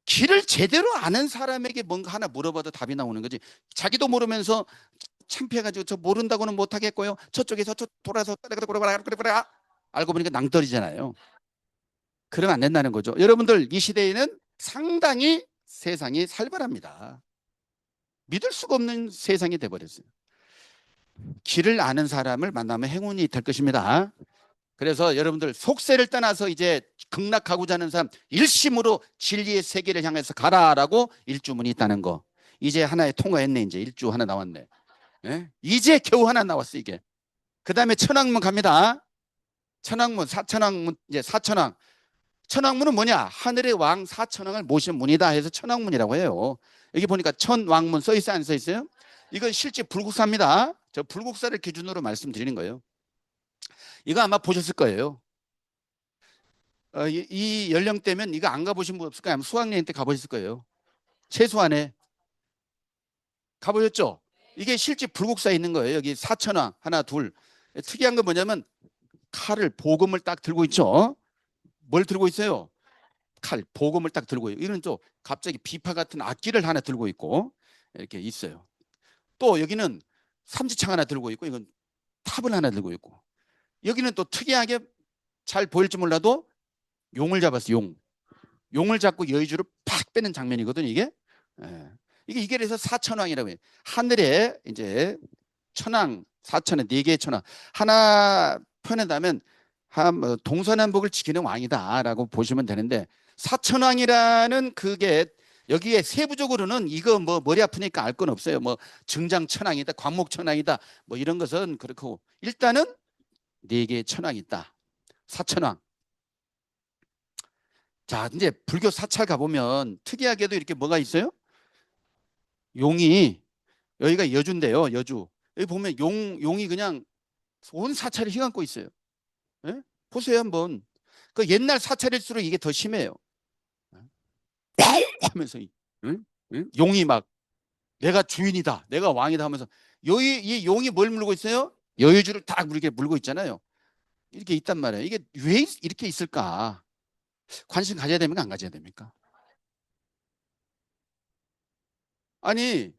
길을 제대로 아는 사람에게 뭔가 하나 물어봐도 답이 나오는 거지. 자기도 모르면서 창피해가지고 저 모른다고는 못하겠고요. 저쪽에서 저 돌아서 알고 보니까 낭떠러지잖아요. 그러면 안 된다는 거죠. 여러분들 이 시대에는 상당히 세상이 살벌합니다. 믿을 수가 없는 세상이 돼버렸어요. 길을 아는 사람을 만나면 행운이 될 것입니다. 그래서 여러분들 속세를 떠나서 이제 극락하고자 하는 사람 일심으로 진리의 세계를 향해서 가라라고 일주문이 있다는 거. 이제 하나에 통과했네. 이제 일주 하나 나왔네. 예? 이제 겨우 하나 나왔어 이게. 그 다음에 천왕문 갑니다. 천왕문, 사천왕문, 이제 사천왕. 천왕문은 뭐냐? 하늘의 왕 사천왕을 모신 문이다 해서 천왕문이라고 해요. 여기 보니까 천왕문 써 있어요? 안 써 있어요? 이건 실제 불국사입니다. 저 불국사를 기준으로 말씀드리는 거예요. 이거 아마 보셨을 거예요. 이 연령대면 이거 안 가보신 분 없을까요? 아마 수학여행 때 가보셨을 거예요. 최소한에 가보셨죠? 이게 실제 불국사에 있는 거예요. 여기 사천왕 하나 둘. 특이한 건 뭐냐면 칼을 보검을 딱 들고 있죠. 뭘 들고 있어요? 칼 보검을 딱 들고 있고 이런 또 갑자기 비파 같은 악기를 하나 들고 있고 이렇게 있어요. 또 여기는 삼지창 하나 들고 있고 이건 탑을 하나 들고 있고 여기는 또 특이하게 잘 보일지 몰라도 용을 잡았어. 용을 잡고 여의주를 팍 빼는 장면이거든요. 이게 이게 그래서 사천왕이라고 해요. 하늘에 이제 천왕 사천에 네 개의 천왕 하나 표현한다면 동서남북을 지키는 왕이다라고 보시면 되는데 사천왕이라는 그게 여기에 세부적으로는 이거 뭐 머리 아프니까 알 건 없어요. 뭐 증장천왕이다, 광목천왕이다, 뭐 이런 것은 그렇고 일단은 네 개의 천왕이 있다. 사천왕. 자, 이제 불교 사찰 가보면 특이하게도 이렇게 뭐가 있어요? 용이 여기가 여주인데요. 여주. 여기 보면 용이 그냥 온 사찰을 휘감고 있어요. 예? 보세요 한번. 그 옛날 사찰일수록 이게 더 심해요. 하면서 응? 응? 용이 막 내가 주인이다, 내가 왕이다 하면서 이 용이 뭘 물고 있어요? 여유주를 딱 이렇게 물고 있잖아요. 이렇게 있단 말이에요. 이게 왜 이렇게 있을까? 관심 가져야 됩니까? 안 가져야 됩니까? 아니,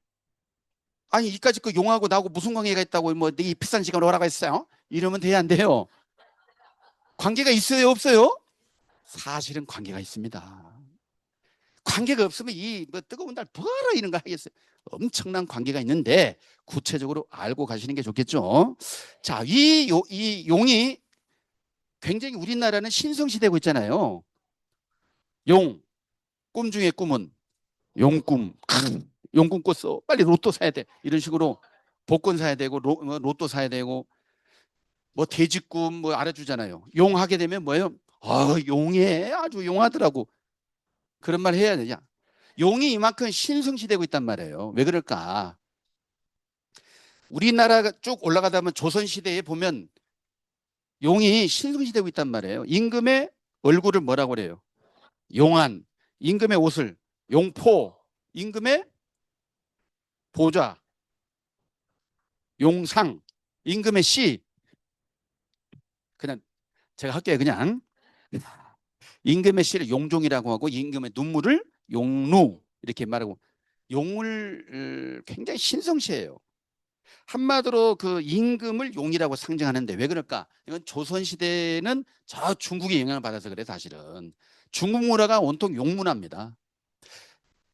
이까짓 그 용하고 나하고 무슨 관계가 있다고 뭐 네 비싼 시간을 오라고 했어요? 이러면 돼야 안 돼요. 관계가 있어요, 없어요? 사실은 관계가 있습니다. 관계가 없으면 이 뭐 뜨거운 달 뭐하러 이런 거 하겠어요? 엄청난 관계가 있는데 구체적으로 알고 가시는 게 좋겠죠. 자, 이 용이 굉장히 우리나라는 신성시되고 있잖아요. 용, 꿈 중에 꿈은 용꿈. 용꿈 꿨어. 빨리 로또 사야 돼. 이런 식으로 복권 사야 되고 로또 사야 되고 뭐 돼지꿈 뭐 알아주잖아요. 용 하게 되면 뭐예요? 용해 아주 용하더라고. 그런 말 해야 되냐? 용이 이만큼 신성시되고 있단 말이에요. 왜 그럴까? 우리나라가 쭉 올라가다 보면 조선시대에 보면 용이 신성시되고 있단 말이에요. 임금의 얼굴을 뭐라고 그래요? 용안. 임금의 옷을 용포. 임금의 보좌. 용상. 임금의 씨. 그냥 제가 할게요. 그냥 임금의 씨를 용종이라고 하고 임금의 눈물을 용루 이렇게 말하고 용을 굉장히 신성시해요. 한마디로 그 임금을 용이라고 상징하는데 왜 그럴까? 이건 조선시대는 저 중국의 영향을 받아서 그래 사실은. 중국 문화가 온통 용 문화입니다.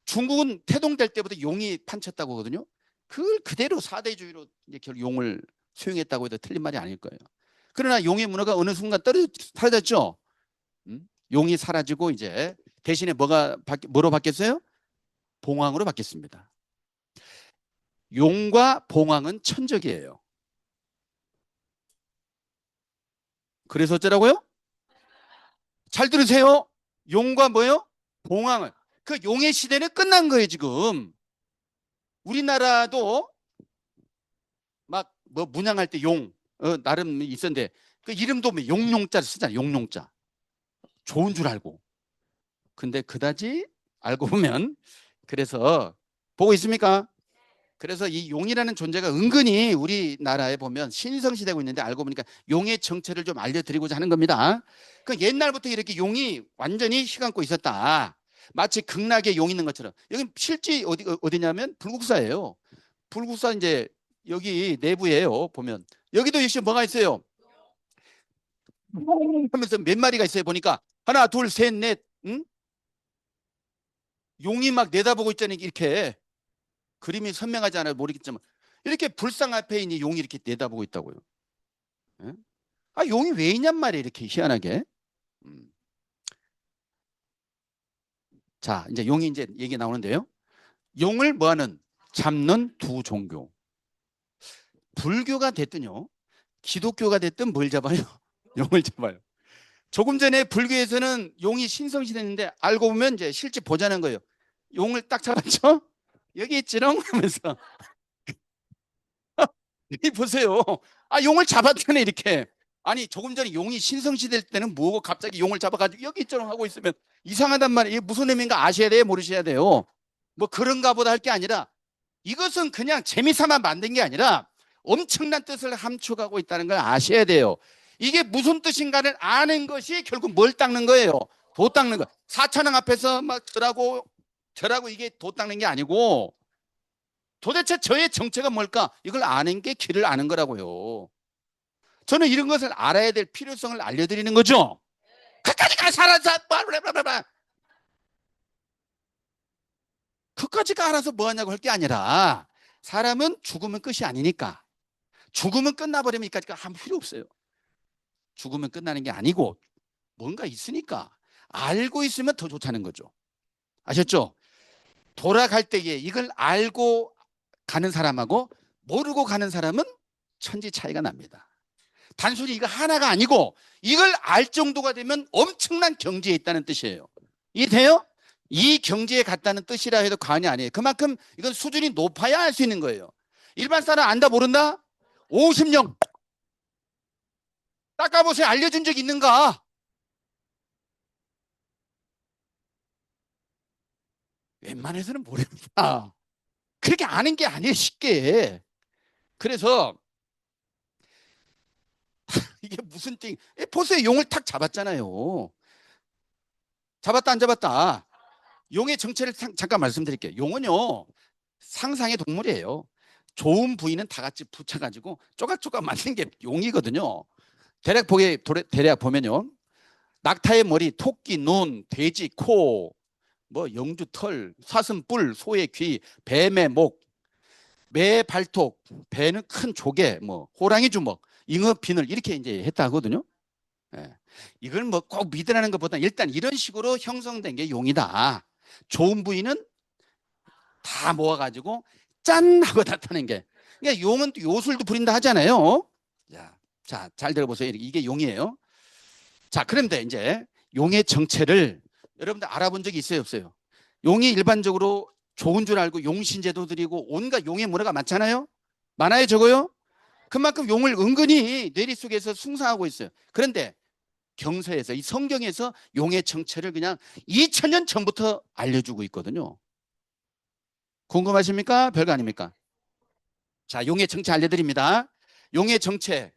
중국은 태동될 때부터 용이 판쳤다고 하거든요. 그걸 그대로 사대주의로 이제 결국 용을 수용했다고 해도 틀린 말이 아닐 거예요. 그러나 용의 문화가 어느 순간 사라졌죠. 용이 사라지고 이제 대신에 뭐로 바뀌었어요? 봉황으로 바뀌었습니다. 용과 봉황은 천적이에요. 그래서 어쩌라고요? 잘 들으세요. 용과 뭐요? 봉황을. 그 용의 시대는 끝난 거예요, 지금. 우리나라도 막 뭐 문양할 때 용, 나름 있었는데 그 이름도 뭐 용용자를 쓰잖아요. 용용자. 좋은 줄 알고. 근데 그다지 알고 보면 그래서 보고 있습니까? 그래서 이 용이라는 존재가 은근히 우리나라에 보면 신성시되고 있는데 알고 보니까 용의 정체를 좀 알려드리고자 하는 겁니다. 그 옛날부터 이렇게 용이 완전히 휘감고 있었다. 마치 극락에 용 있는 것처럼. 여기 실제 어디냐면 불국사예요. 불국사 이제 여기 내부에요. 보면 여기도 역시 뭐가 있어요. 하면서 몇 마리가 있어요. 보니까 하나, 둘, 셋, 넷. 응? 용이 막 내다보고 있잖아요. 이렇게. 그림이 선명하지 않아요. 모르겠지만 이렇게 불상 앞에 있는 용이 이렇게 내다보고 있다고요. 예? 용이 왜 있냔 말이에요. 이렇게 희한하게. 음. 자, 이제 용이 이제 얘기 나오는데요. 용을 뭐하는 잡는 두 종교. 불교가 됐든요. 기독교가 됐든 뭘 잡아요? 용을 잡아요. 조금 전에 불교에서는 용이 신성시됐는데 알고 보면 이제 실제 보자는 거예요. 용을 딱 잡았죠? 여기 있지롱 하면서 이 보세요. 아, 용을 잡았다네, 이렇게. 아니, 조금 전에 용이 신성시대 때는 뭐고 갑자기 용을 잡아가지고 여기 있처럼 하고 있으면 이상하단 말이에요. 이게 무슨 의미인가 아셔야 돼요, 모르셔야 돼요. 뭐 그런가 보다 할 게 아니라 이것은 그냥 재미삼아 만든 게 아니라 엄청난 뜻을 함축하고 있다는 걸 아셔야 돼요. 이게 무슨 뜻인가를 아는 것이 결국 뭘 닦는 거예요? 도 닦는 거. 사천왕 앞에서 막 절하고 이게 도 닦는 게 아니고 도대체 저의 정체가 뭘까? 이걸 아는 게 길을 아는 거라고요. 저는 이런 것을 알아야 될 필요성을 알려드리는 거죠. 그까지 가 살아서 그까지가 알아서 뭐 하냐고 할 게 아니라 사람은 죽으면 끝이 아니니까 죽으면 끝나버리면 이까지가 아무 필요 없어요. 죽으면 끝나는 게 아니고 뭔가 있으니까 알고 있으면 더 좋다는 거죠. 아셨죠? 돌아갈 때에 이걸 알고 가는 사람하고 모르고 가는 사람은 천지 차이가 납니다. 단순히 이거 하나가 아니고 이걸 알 정도가 되면 엄청난 경지에 있다는 뜻이에요. 이해돼요? 이 경지에 갔다는 뜻이라 해도 과언이 아니에요. 그만큼 이건 수준이 높아야 알 수 있는 거예요. 일반 사람 안다 모른다? 50년 닦아보세요. 알려준 적 있는가? 웬만해서는 모릅니다. 그렇게 아는 게 아니에요, 쉽게. 그래서 이게 무슨 띵? 보세요, 용을 탁 잡았잖아요. 잡았다 안 잡았다? 용의 정체를 잠깐 말씀드릴게요. 용은요, 상상의 동물이에요. 좋은 부위는 다 같이 붙여가지고 쪼각쪼각 만든 게 용이거든요. 대략 보면요, 낙타의 머리, 토끼 눈, 돼지 코, 뭐 영주 털, 사슴 뿔, 소의 귀, 뱀의 목, 매 발톱, 배는 큰 조개, 뭐 호랑이 주먹, 잉어 비늘 이렇게 이제 했다 하거든요. 예. 이걸 뭐 꼭 믿으라는 것보다 일단 이런 식으로 형성된 게 용이다. 좋은 부위는 다 모아가지고 짠 하고 나타낸 게. 그러니까 용은 요술도 부린다 하잖아요. 자, 잘 들어보세요. 이게 용이에요. 자, 그런데 이제 용의 정체를 여러분들 알아본 적이 있어요, 없어요? 용이 일반적으로 좋은 줄 알고 용신제도 드리고 온갖 용의 문화가 많잖아요. 많아요, 적어요? 그만큼 용을 은근히 뇌리 속에서 숭상하고 있어요. 그런데 경서에서 이 성경에서 용의 정체를 그냥 2000년 전부터 알려주고 있거든요. 궁금하십니까? 별거 아닙니까? 자, 용의 정체 알려드립니다. 용의 정체,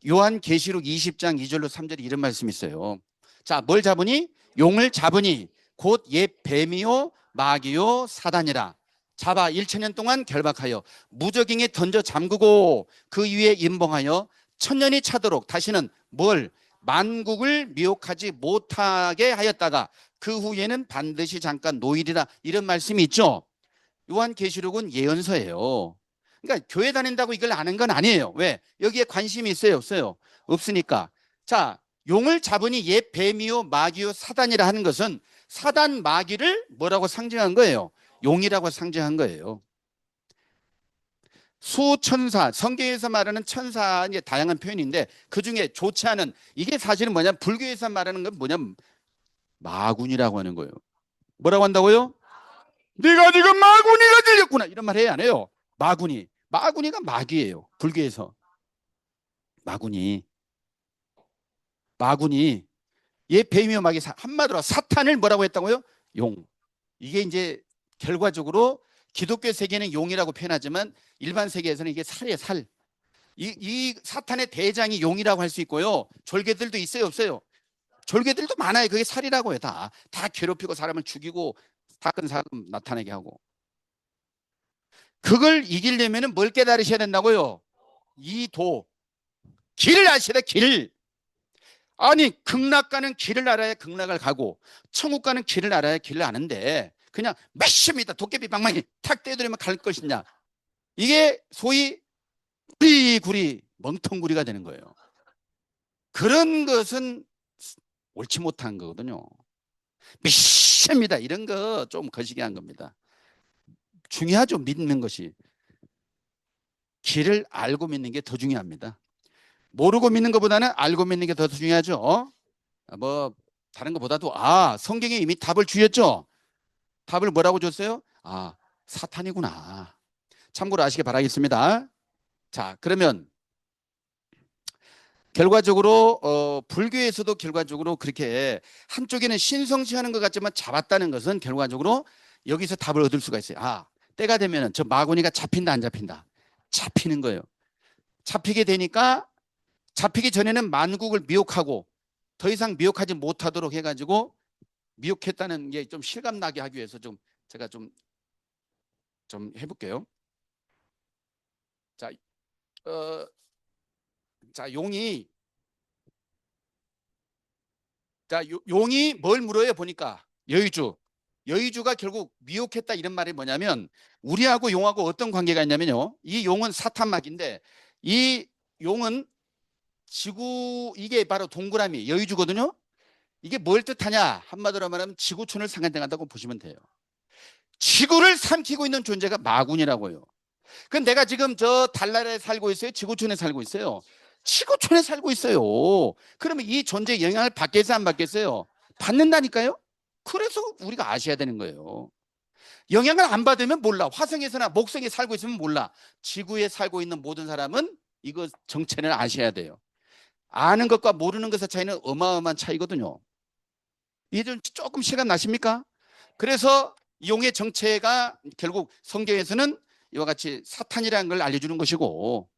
요한계시록 20장 2절로 3절에 이런 말씀이 있어요. 자, 뭘 잡으니? 용을 잡으니 곧 옛 뱀이요 마귀요 사단이라. 잡아 1000년 동안 결박하여 무저갱에 던져 잠그고 그 위에 임봉하여 천년이 차도록 다시는 뭘 만국을 미혹하지 못하게 하였다가 그 후에는 반드시 잠깐 노일이라. 이런 말씀이 있죠. 요한계시록은 예언서예요. 그러니까 교회 다닌다고 이걸 아는 건 아니에요. 왜? 여기에 관심이 있어요, 없어요? 없으니까. 자, 용을 잡으니 옛 뱀이요 마귀요 사단이라 하는 것은 사단 마귀를 뭐라고 상징한 거예요? 용이라고 상징한 거예요. 수천사, 성경에서 말하는 천사, 이제 다양한 표현인데 그 중에 좋지 않은, 이게 사실은 뭐냐면 불교에서 말하는 건 뭐냐면 마군이라고 하는 거예요. 뭐라고 한다고요? 네가 지금 마구니가 들렸구나 이런 말 해야 안 해요. 마구니가 마귀예요. 불교에서. 마구니 얘 뱀이요 마귀, 한마디로 사탄을 뭐라고 했다고요? 용. 이게 이제 결과적으로 기독교 세계는 용이라고 표현하지만 일반 세계에서는 이게 살이에요, 살. 이 사탄의 대장이 용이라고 할 수 있고요. 졸개들도 있어요, 없어요? 졸개들도 많아요. 그게 살이라고 해요. 다 괴롭히고 사람을 죽이고 사건 사건 나타나게 하고. 그걸 이기려면 뭘 깨달으셔야 된다고요? 이 도. 길을 아셔야 돼, 길. 아니, 극락 가는 길을 알아야 극락을 가고 천국 가는 길을 알아야 길을 아는데 그냥 몇십 미터 도깨비 방망이 탁 떼들이면 갈 것이냐. 이게 소위 구리구리 멍텅구리가 되는 거예요. 그런 것은 옳지 못한 거거든요. 믿습니다. 이런 거 좀 거시기한 겁니다. 중요하죠, 믿는 것이. 길을 알고 믿는 게 더 중요합니다. 모르고 믿는 것보다는 알고 믿는 게 더 중요하죠. 뭐 다른 것보다도 성경에 이미 답을 주셨죠. 답을 뭐라고 줬어요? 사탄이구나. 참고로 아시기 바라겠습니다. 자, 그러면 결과적으로 불교에서도 결과적으로 그렇게 한쪽에는 신성시하는 것 같지만 잡았다는 것은 결과적으로 여기서 답을 얻을 수가 있어요. 아, 때가 되면은 저 마구니가 잡힌다 안 잡힌다. 잡히는 거예요. 잡히게 되니까 잡히기 전에는 만국을 미혹하고 더 이상 미혹하지 못하도록 해가지고 미혹했다는 게 좀 실감나게 하기 위해서 좀 제가 좀 해볼게요. 자, 어, 자, 용이 뭘 물어요? 보니까 여의주. 여의주가 결국 미혹했다 이런 말이 뭐냐면 우리하고 용하고 어떤 관계가 있냐면요. 이 용은 사탄막인데 이 용은 지구 이게 바로 동그라미 여의주거든요. 이게 뭘 뜻하냐? 한마디로 말하면 지구촌을 상징한다고 보시면 돼요. 지구를 삼키고 있는 존재가 마군이라고요. 그럼 내가 지금 저 달나라에 살고 있어요? 지구촌에 살고 있어요? 지구촌에 살고 있어요. 그러면 이 존재의 영향을 받겠어요? 안 받겠어요? 받는다니까요? 그래서 우리가 아셔야 되는 거예요. 영향을 안 받으면 몰라. 화성에서나 목성에 살고 있으면 몰라. 지구에 살고 있는 모든 사람은 이거 정체를 아셔야 돼요. 아는 것과 모르는 것의 차이는 어마어마한 차이거든요. 이해 조금 시간 나십니까? 그래서 용의 정체가 결국 성경에서는 이와 같이 사탄이라는 걸 알려주는 것이고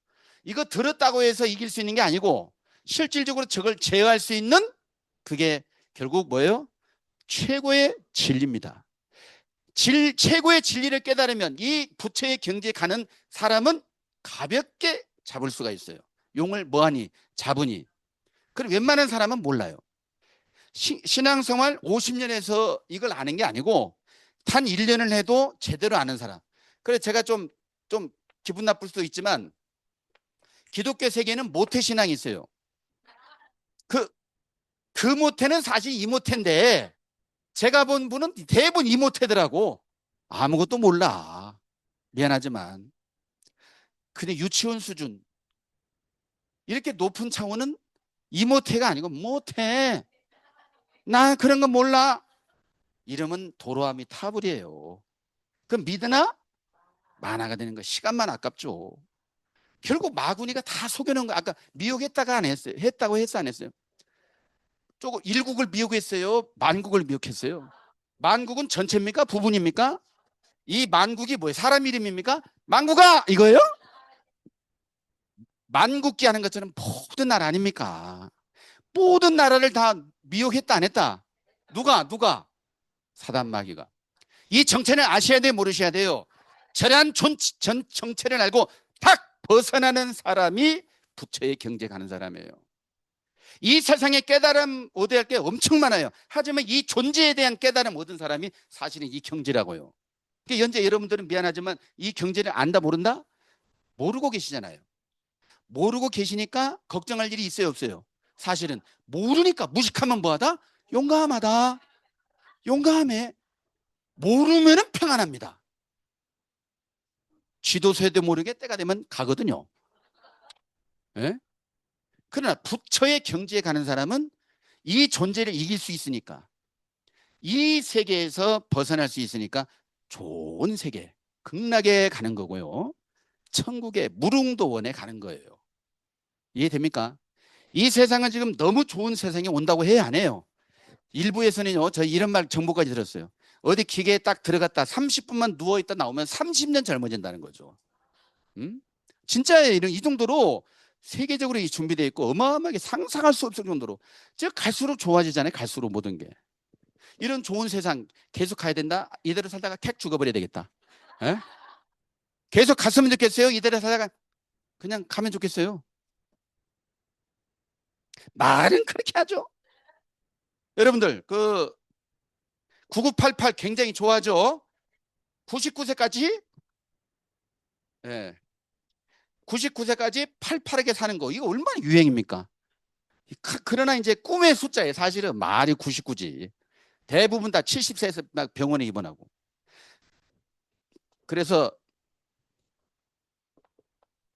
이거 들었다고 해서 이길 수 있는 게 아니고 실질적으로 저걸 제어할 수 있는 그게 결국 뭐예요? 최고의 진리입니다. 최고의 진리를 깨달으면 이 부처의 경지에 가는 사람은 가볍게 잡을 수가 있어요. 용을 뭐하니? 잡으니. 그럼 웬만한 사람은 몰라요. 신앙생활 50년에서 이걸 아는 게 아니고 단 1년을 해도 제대로 아는 사람. 그래서 제가 좀 기분 나쁠 수도 있지만 기독교 세계에는 모태신앙이 있어요. 그 모태는 사실 이 모태인데 제가 본 분은 대부분 이 모태더라고. 아무것도 몰라. 미안하지만. 근데 유치원 수준. 이렇게 높은 차원은 이 모태가 아니고 모태. 나 그런 거 몰라. 이러면 도로함이 타불이에요. 그럼 믿으나? 만화가 되는 거. 시간만 아깝죠. 결국 마구니가 다 속여놓은 거. 아까 미혹했다가 안 했어요. 했다고 했어 안 했어요? 조금 일국을 미혹했어요. 만국을 미혹했어요. 만국은 전체입니까? 부분입니까? 이 만국이 뭐예요? 사람 이름입니까? 만국아 이거예요? 만국기 하는 것처럼 모든 나라 아닙니까? 모든 나라를 다 미혹했다 안 했다? 누가? 사단마귀가. 이 정체는 아셔야 돼요? 모르셔야 돼요? 저러한 전 정체를 알고 탁 벗어나는 사람이 부처의 경지에 가는 사람이에요. 이 세상에 깨달음 얻어야 할 게 엄청 많아요. 하지만 이 존재에 대한 깨달음 얻은 사람이 사실은 이 경지라고요. 그러니까 현재 여러분들은 미안하지만 이 경지를 안다 모른다? 모르고 계시잖아요. 모르고 계시니까 걱정할 일이 있어요 없어요? 사실은 모르니까 무식하면 뭐하다? 용감하다. 용감해. 모르면 평안합니다. 쥐도 새도 모르게 때가 되면 가거든요. 예? 그러나 부처의 경지에 가는 사람은 이 존재를 이길 수 있으니까 이 세계에서 벗어날 수 있으니까 좋은 세계, 극락에 가는 거고요. 천국의 무릉도원에 가는 거예요. 이해됩니까? 이 세상은 지금 너무 좋은 세상이 온다고 해야 안 해요. 일부에서는요, 저 이런 말 정보까지 들었어요. 어디 기계에 딱 들어갔다 30분만 누워있다 나오면 30년 젊어진다는 거죠. 진짜예요. 이 정도로 세계적으로 준비되어 있고 어마어마하게 상상할 수 없을 정도로 즉 갈수록 좋아지잖아요. 갈수록 모든 게. 이런 좋은 세상 계속 가야 된다. 이대로 살다가 택 죽어버려야 되겠다. 에? 계속 갔으면 좋겠어요. 이대로 살다가 그냥 가면 좋겠어요. 말은 그렇게 하죠. 여러분들 9988 굉장히 좋아하죠. 99세까지 99세까지 팔팔하게 사는 거 이거 얼마나 유행입니까? 그러나 이제 꿈의 숫자에 사실은 말이 99지. 대부분 다 70세에서 막 병원에 입원하고. 그래서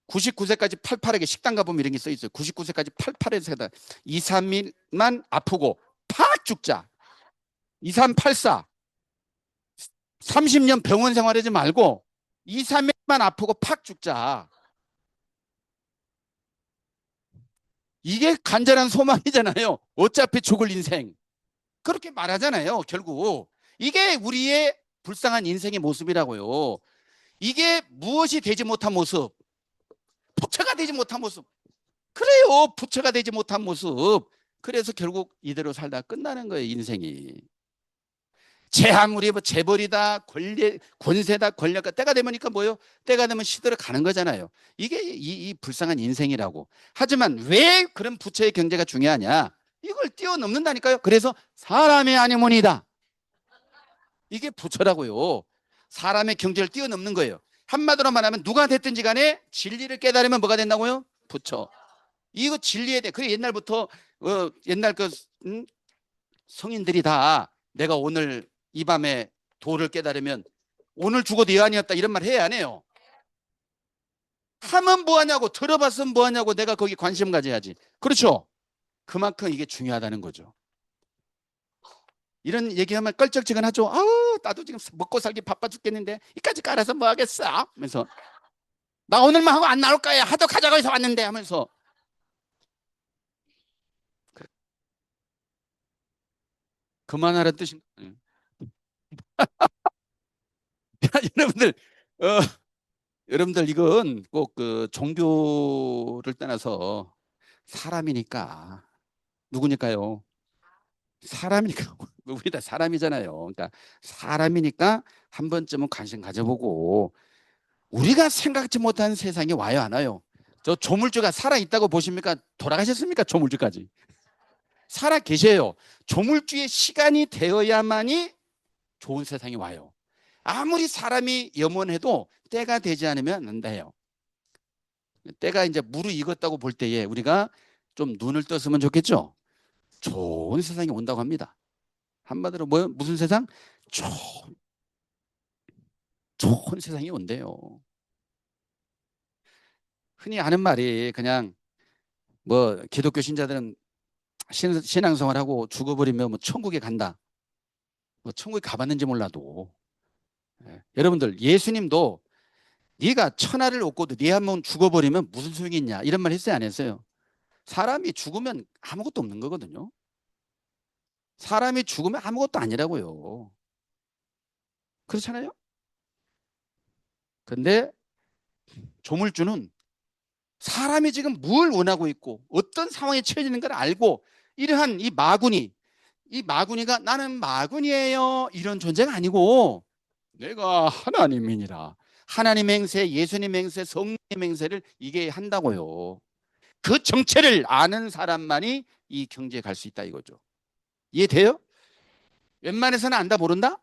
99세까지 팔팔하게 식당 가보면 이런 게 써 있어요. 99세까지 팔팔해서 살다 2, 3일만 아프고 팍 죽자. 2384 30년 병원 생활하지 말고 2, 3일만 아프고 팍 죽자. 이게 간절한 소망이잖아요. 어차피 죽을 인생. 그렇게 말하잖아요. 결국 이게 우리의 불쌍한 인생의 모습이라고요. 이게 무엇이 되지 못한 모습, 부처가 되지 못한 모습. 그래요. 부처가 되지 못한 모습. 그래서 결국 이대로 살다 끝나는 거예요. 인생이. 재화물이 뭐 재벌이다, 권세다, 권력다. 때가 되니까 뭐요? 때가 되면 시들어 가는 거잖아요. 이게 이 불쌍한 인생이라고. 하지만 왜 그런 부처의 경제가 중요하냐? 이걸 뛰어넘는다니까요. 그래서 사람의 아니모니다. 이게 부처라고요. 사람의 경제를 뛰어넘는 거예요. 한마디로 말하면 누가 됐든지 간에 진리를 깨달으면 뭐가 된다고요? 부처. 이거 진리에 대해. 그래 옛날부터 옛날 성인들이 다 내가 오늘 이 밤에 도를 깨달으면 오늘 죽어도 여한이었다 이런 말 해야 안 해요. 하면 뭐하냐고, 들어봤으면 뭐하냐고, 내가 거기 관심 가져야지. 그렇죠? 그만큼 이게 중요하다는 거죠. 이런 얘기하면 껄쩍지근하죠. 아우 나도 지금 먹고 살기 바빠 죽겠는데 이까지 깔아서 뭐 하겠어 하면서 나 오늘만 하고 안 나올 거야 하도 가자고 해서 왔는데 하면서 그만하라는 뜻입니다. 여러분들 어, 여러분들 이건 꼭 그 종교를 떠나서 사람이니까 누구니까요? 사람이니까 우리 다 사람이잖아요. 그러니까 사람이니까 한 번쯤은 관심 가져보고 우리가 생각지 못한 세상이 와요 안 와요? 저 조물주가 살아 있다고 보십니까? 돌아가셨습니까? 조물주까지 살아 계셔요. 조물주의 시간이 되어야만이 좋은 세상이 와요. 아무리 사람이 염원해도 때가 되지 않으면 안 돼요. 때가 이제 무르익었다고 볼 때에 우리가 좀 눈을 떴으면 좋겠죠. 좋은 세상이 온다고 합니다. 한마디로 뭐 무슨 세상? 좋은, 좋은 세상이 온대요. 흔히 하는 말이 그냥 뭐 기독교 신자들은 신앙생활하고 죽어버리면 뭐 천국에 간다. 뭐 천국에 가봤는지 몰라도 여러분들 예수님도 네가 천하를 얻고도 네 한 번 죽어버리면 무슨 소용이 있냐 이런 말 했어요 안 했어요? 사람이 죽으면 아무것도 없는 거거든요. 사람이 죽으면 아무것도 아니라고요. 그렇잖아요. 근데 조물주는 사람이 지금 뭘 원하고 있고 어떤 상황에 처해지는 걸 알고 이러한 이 마구니가 나는 마구니예요 이런 존재가 아니고 내가 하나님이니라 하나님 맹세 예수님 맹세 성령 맹세를 이게 한다고요. 그 정체를 아는 사람만이 이 경지에 갈 수 있다 이거죠. 이해돼요? 웬만해서는 안다 모른다?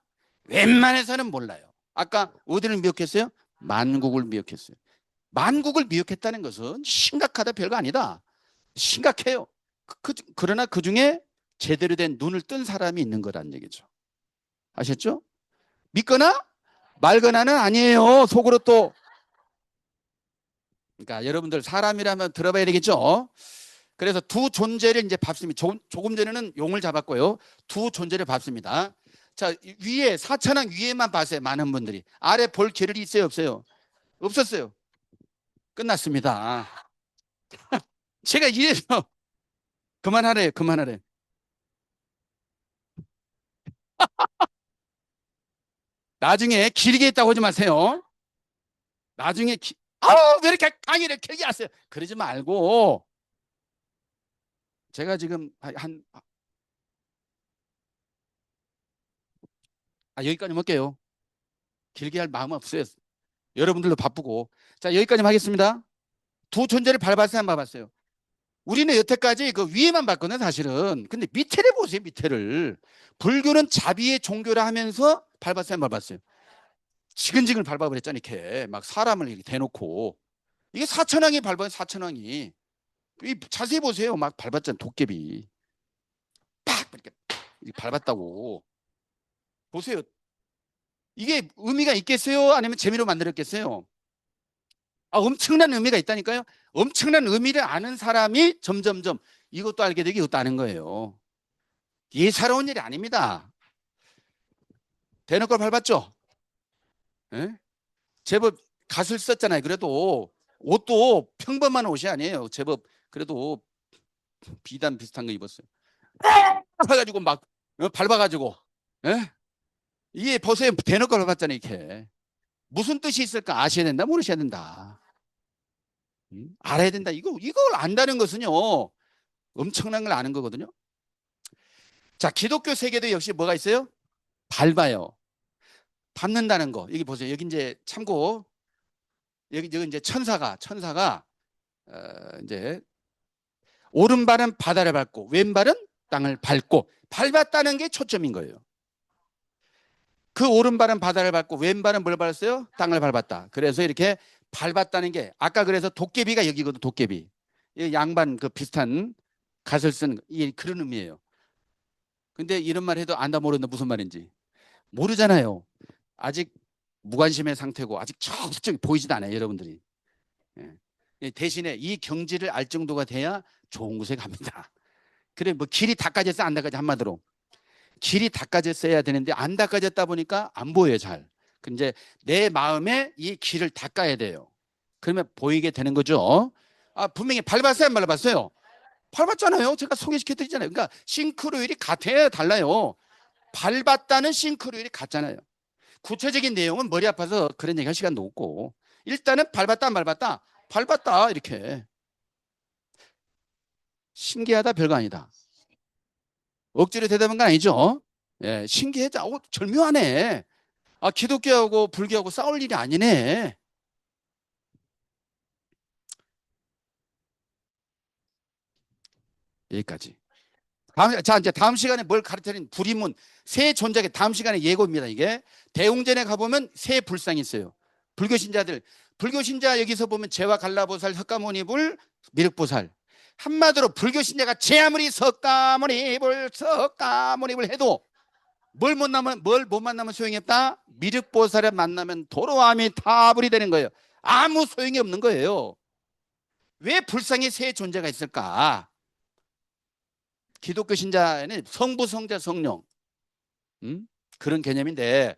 웬만해서는 몰라요. 아까 어디를 미혹했어요? 만국을 미혹했어요. 만국을 미혹했다는 것은 심각하다 별거 아니다. 심각해요. 그러나 그중에 제대로 된 눈을 뜬 사람이 있는 거란 얘기죠. 아셨죠? 믿거나 말거나는 아니에요. 속으로 또. 그러니까 여러분들 사람이라면 들어봐야 되겠죠. 그래서 두 존재를 이제 밟습니다. 조금 전에는 용을 잡았고요. 두 존재를 밟습니다. 자, 위에 사천왕 위에만 봤어요. 많은 분들이. 아래 볼 겨를이 있어요, 없어요? 없었어요. 끝났습니다. 제가 이래서 그만하래, 그만하래. 나중에 길게 있다고 하지 마세요. 나중에 아우 왜 이렇게 강의를 길게 하세요? 그러지 말고 제가 지금 여기까지 할게요. 길게 할 마음 없어요. 여러분들도 바쁘고. 자, 여기까지 하겠습니다. 두 존재를 밟았어요, 안 밟았어요? 우리는 여태까지 그 위에만 봤거든, 사실은. 근데 밑에를 보세요, 밑에를. 불교는 자비의 종교라 하면서 밟았어요, 안 밟았어요? 지근지근 밟아버렸잖아, 이렇게. 막 사람을 이렇게 대놓고. 이게 사천왕이 밟아요, 사천왕이. 자세히 보세요. 막 밟았잖아, 도깨비. 팍! 이렇게 밟았다고. 보세요. 이게 의미가 있겠어요? 아니면 재미로 만들었겠어요? 엄청난 의미가 있다니까요. 엄청난 의미를 아는 사람이 점점점 이것도 알게 되고 이것도 아는 거예요. 예사로운 일이 아닙니다. 대놓고 밟았죠? 예? 제법 갓을 썼잖아요. 그래도 옷도 평범한 옷이 아니에요. 제법 그래도 비단 비슷한 거 입었어요. 해가지고 막 밟아가지고. 예? 이게 보세요. 대놓고 밟았잖아요. 이렇게. 무슨 뜻이 있을까 아셔야 된다, 모르셔야 된다. 알아야 된다. 이걸 안다는 것은요, 엄청난 걸 아는 거거든요. 자, 기독교 세계도 역시 뭐가 있어요? 밟아요. 밟는다는 거. 여기 보세요. 여기 이제 참고, 여기 이제 천사가, 이제, 오른발은 바다를 밟고, 왼발은 땅을 밟고, 밟았다는 게 초점인 거예요. 그 오른발은 바다를 밟고, 왼발은 뭘 밟았어요? 땅을 밟았다. 그래서 이렇게 밟았다는 게, 아까 그래서 도깨비가 여기거든, 도깨비. 이 양반 그 비슷한 갓을 쓴 그런 의미예요. 근데 이런 말 해도 안다 모른다 무슨 말인지 모르잖아요. 아직 무관심의 상태고 아직 저쪽이 보이지도 않아요, 여러분들이. 예. 대신에 이 경지를 알 정도가 돼야 좋은 곳에 갑니다. 그래 뭐 길이 닦아졌어 안 닦아졌어 한마디로 길이 닦아졌어야 되는데 안 닦아졌다 보니까 안 보여요 잘. 근데 내 마음에 이 길을 닦아야 돼요. 그러면 보이게 되는 거죠. 아 분명히 밟았어요 안 밟았어요? 밟았잖아요. 제가 소개시켜 드리잖아요. 그러니까 싱크로율이 같아야 달라요. 밟았다는 싱크로율이 같잖아요. 구체적인 내용은 머리 아파서 그런 얘기 할 시간도 없고 일단은 밟았다 안 밟았다 밟았다 이렇게. 신기하다 별거 아니다. 억지로 대답한 건 아니죠. 예, 신기하다. 절묘하네. 아 기독교하고 불교하고 싸울 일이 아니네. 여기까지. 자 이제 다음 시간에 뭘 가르치는 불이문 새 존재가 다음 시간에 예고입니다. 이게 대웅전에 가보면 새 불상이 있어요. 불교 신자들 불교 신자 여기서 보면 제와 갈라보살 석가모니불 미륵보살 한마디로 불교 신자가 제 아무리 석가모니불 해도 뭘 못 만나면 소용이 없다. 미륵보살을 만나면 도로아미 타불이 되는 거예요. 아무 소용이 없는 거예요. 왜 불상에 새 존재가 있을까? 기독교 신자에는 성부, 성자, 성령 그런 개념인데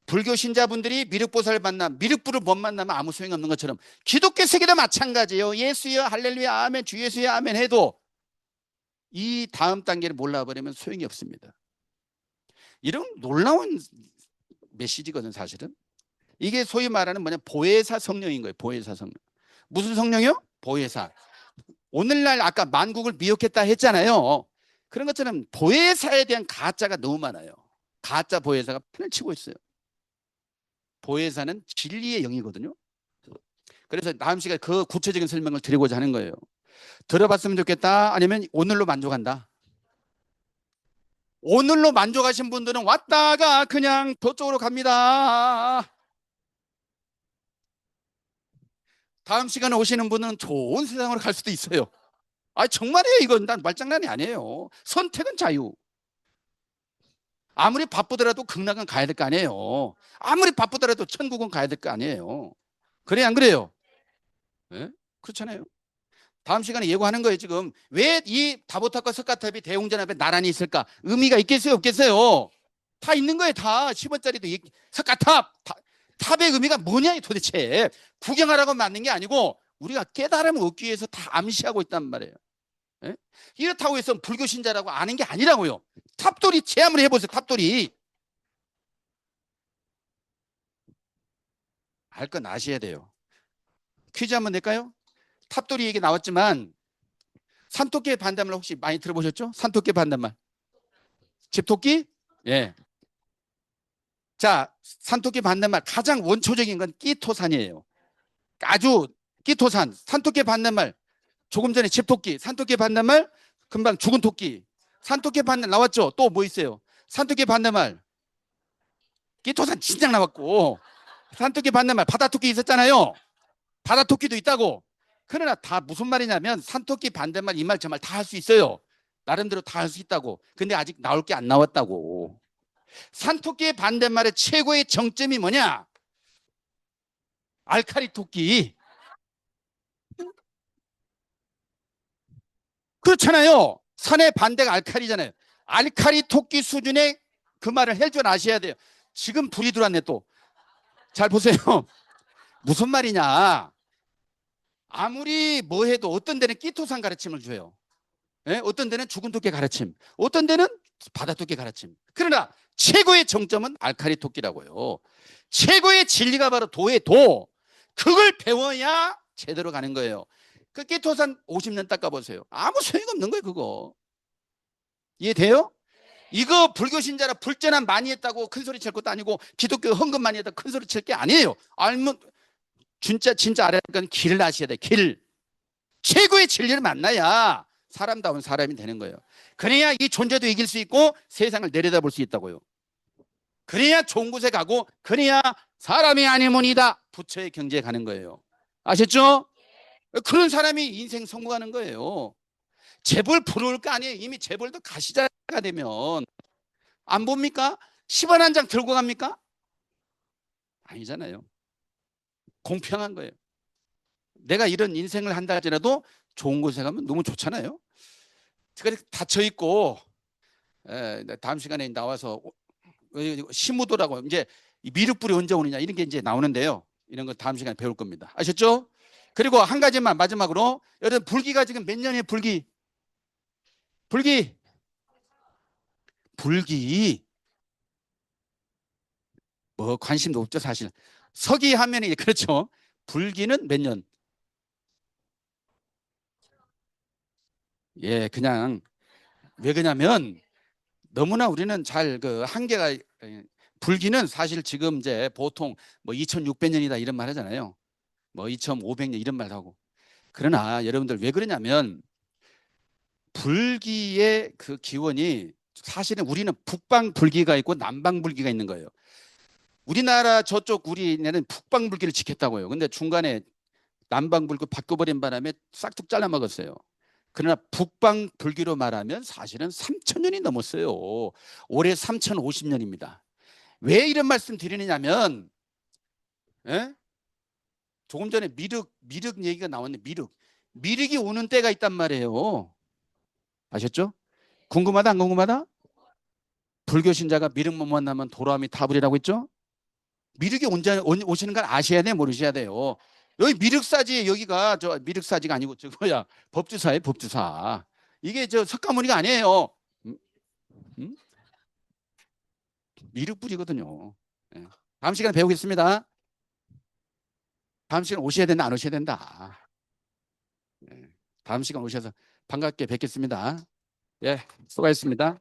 불교 신자분들이 미륵보살을 미륵부를 못 만나면 아무 소용이 없는 것처럼 기독교 세계도 마찬가지예요. 예수여 할렐루야 아멘 주 예수여 아멘 해도 이 다음 단계를 몰라버리면 소용이 없습니다. 이런 놀라운 메시지거든 사실은. 이게 소위 말하는 보혜사 성령인 거예요. 보혜사 성령. 무슨 성령이요? 보혜사. 오늘날 아까 만국을 미혹했다 했잖아요. 그런 것처럼 보혜사에 대한 가짜가 너무 많아요. 가짜 보혜사가 판을 치고 있어요. 보혜사는 진리의 영이거든요. 그래서 다음 시간에 그 구체적인 설명을 드리고자 하는 거예요. 들어봤으면 좋겠다 아니면 오늘로 만족한다. 오늘로 만족하신 분들은 왔다가 그냥 저쪽으로 갑니다. 다음 시간에 오시는 분은 좋은 세상으로 갈 수도 있어요. 아 정말이에요. 이건 난 말장난이 아니에요. 선택은 자유. 아무리 바쁘더라도 극락은 가야 될 거 아니에요. 아무리 바쁘더라도 천국은 가야 될 거 아니에요. 그래 안 그래요? 네? 그렇잖아요. 다음 시간에 예고하는 거예요. 지금 왜 이 다보탑과 석가탑이 대웅전 앞에 나란히 있을까? 의미가 있겠어요 없겠어요? 다 있는 거예요. 다 10원짜리도 석가탑 탑의 의미가 뭐냐 도대체. 구경하라고 만든 게 아니고 우리가 깨달음을 얻기 위해서 다 암시하고 있단 말이에요. 예? 이렇다고 해서 불교 신자라고 아는 게 아니라고요. 탑돌이 체험을 해보세요. 탑돌이. 알 건 아셔야 돼요. 퀴즈 한번 낼까요? 탑돌이 얘기 나왔지만 산토끼의 반대말 혹시 많이 들어보셨죠? 산토끼의 반대말. 집토끼? 예. 자, 산토끼 반대말 가장 원초적인 건 끼토산이에요. 아주 끼토산. 산토끼의 반대말. 조금 전에 집토끼. 산토끼의 반대말. 금방 죽은 토끼. 산토끼의 반대말 나왔죠? 또 뭐 있어요? 산토끼의 반대말. 끼토산 진작 나왔고. 산토끼 반대말. 바다토끼 있었잖아요. 바다토끼도 있다고. 그러나 다 무슨 말이냐면 산토끼 반대말 이 말 저 말 다 할 수 있어요. 나름대로 다 할 수 있다고. 근데 아직 나올 게 안 나왔다고. 산토끼의 반대말의 최고의 정점이 뭐냐? 알카리 토끼. 그렇잖아요. 산의 반대가 알카리잖아요. 알카리 토끼 수준의 그 말을 할 줄 아셔야 돼요. 지금 불이 들어왔네 또. 잘 보세요. 무슨 말이냐? 아무리 뭐 해도 어떤 데는 끼토산 가르침을 줘요. 예? 어떤 데는 죽은 토끼 가르침, 어떤 데는 바다 토끼 가르침. 그러나 최고의 정점은 알칼리 토끼라고요. 최고의 진리가 바로 도의 도. 그걸 배워야 제대로 가는 거예요. 그 깨토산 50년 닦아보세요. 아무 소용 없는 거예요, 그거. 이해돼요? 이거 불교 신자라 불전환 많이 했다고 큰 소리 칠 것도 아니고 기독교 헌금 많이 했다고 큰 소리 칠 게 아니에요. 알면 진짜 알아니까 길을 아셔야 돼. 길. 최고의 진리를 만나야 사람다운 사람이 되는 거예요. 그래야 이 존재도 이길 수 있고 세상을 내려다볼 수 있다고요. 그래야 좋은 곳에 가고 그래야 사람이 아니문이다. 부처의 경지에 가는 거예요. 아셨죠? 그런 사람이 인생 성공하는 거예요. 재벌 부러울 거 아니에요. 이미 재벌도 가시자가 되면 안 봅니까? 10원 한 장 들고 갑니까? 아니잖아요. 공평한 거예요. 내가 이런 인생을 한다 할지라도 좋은 곳에 가면 너무 좋잖아요. 그러니까 닫혀 있고 다음 시간에 나와서 시무도라고 이제 미륵불이 언제 오느냐 이런 게 이제 나오는데요. 이런 거 다음 시간에 배울 겁니다. 아셨죠? 그리고 한 가지만 마지막으로 여러분 불기가 지금 몇 년이에요? 불기 뭐 관심도 없죠 사실. 서기 하면은 그렇죠. 불기는 몇 년? 예, 그냥 왜 그러냐면 너무나 우리는 잘 그 한계가 불기는 사실 지금 이제 보통 뭐 2600년이다 이런 말 하잖아요. 뭐 2500년 이런 말 하고. 그러나 여러분들 왜 그러냐면 불기의 그 기원이 사실은 우리는 북방 불기가 있고 남방 불기가 있는 거예요. 우리나라 저쪽 우리는 북방 불기를 지켰다고요. 근데 중간에 남방 불기 바꿔버린 바람에 싹둑 잘라 먹었어요. 그러나 북방 불기로 말하면 사실은 3000년이 넘었어요. 올해 3050년입니다. 왜 이런 말씀 드리느냐면 예? 조금 전에 미륵 얘기가 나왔는데 미륵이 오는 때가 있단 말이에요. 아셨죠? 궁금하다 안 궁금하다? 불교 신자가 미륵만 만나면 도라미 타불이라고 했죠? 미륵이 오시는 걸 아셔야 돼 모르셔야 돼요. 여기 미륵사지 여기가 저 미륵사지가 아니고 저 뭐야 법주사예요 법주사. 이게 저 석가모니가 아니에요. 음? 음? 미륵불이거든요. 예. 다음 시간에 배우겠습니다. 다음 시간 오셔야 된다 안 오셔야 된다. 예. 다음 시간 오셔서 반갑게 뵙겠습니다. 예, 수고하셨습니다.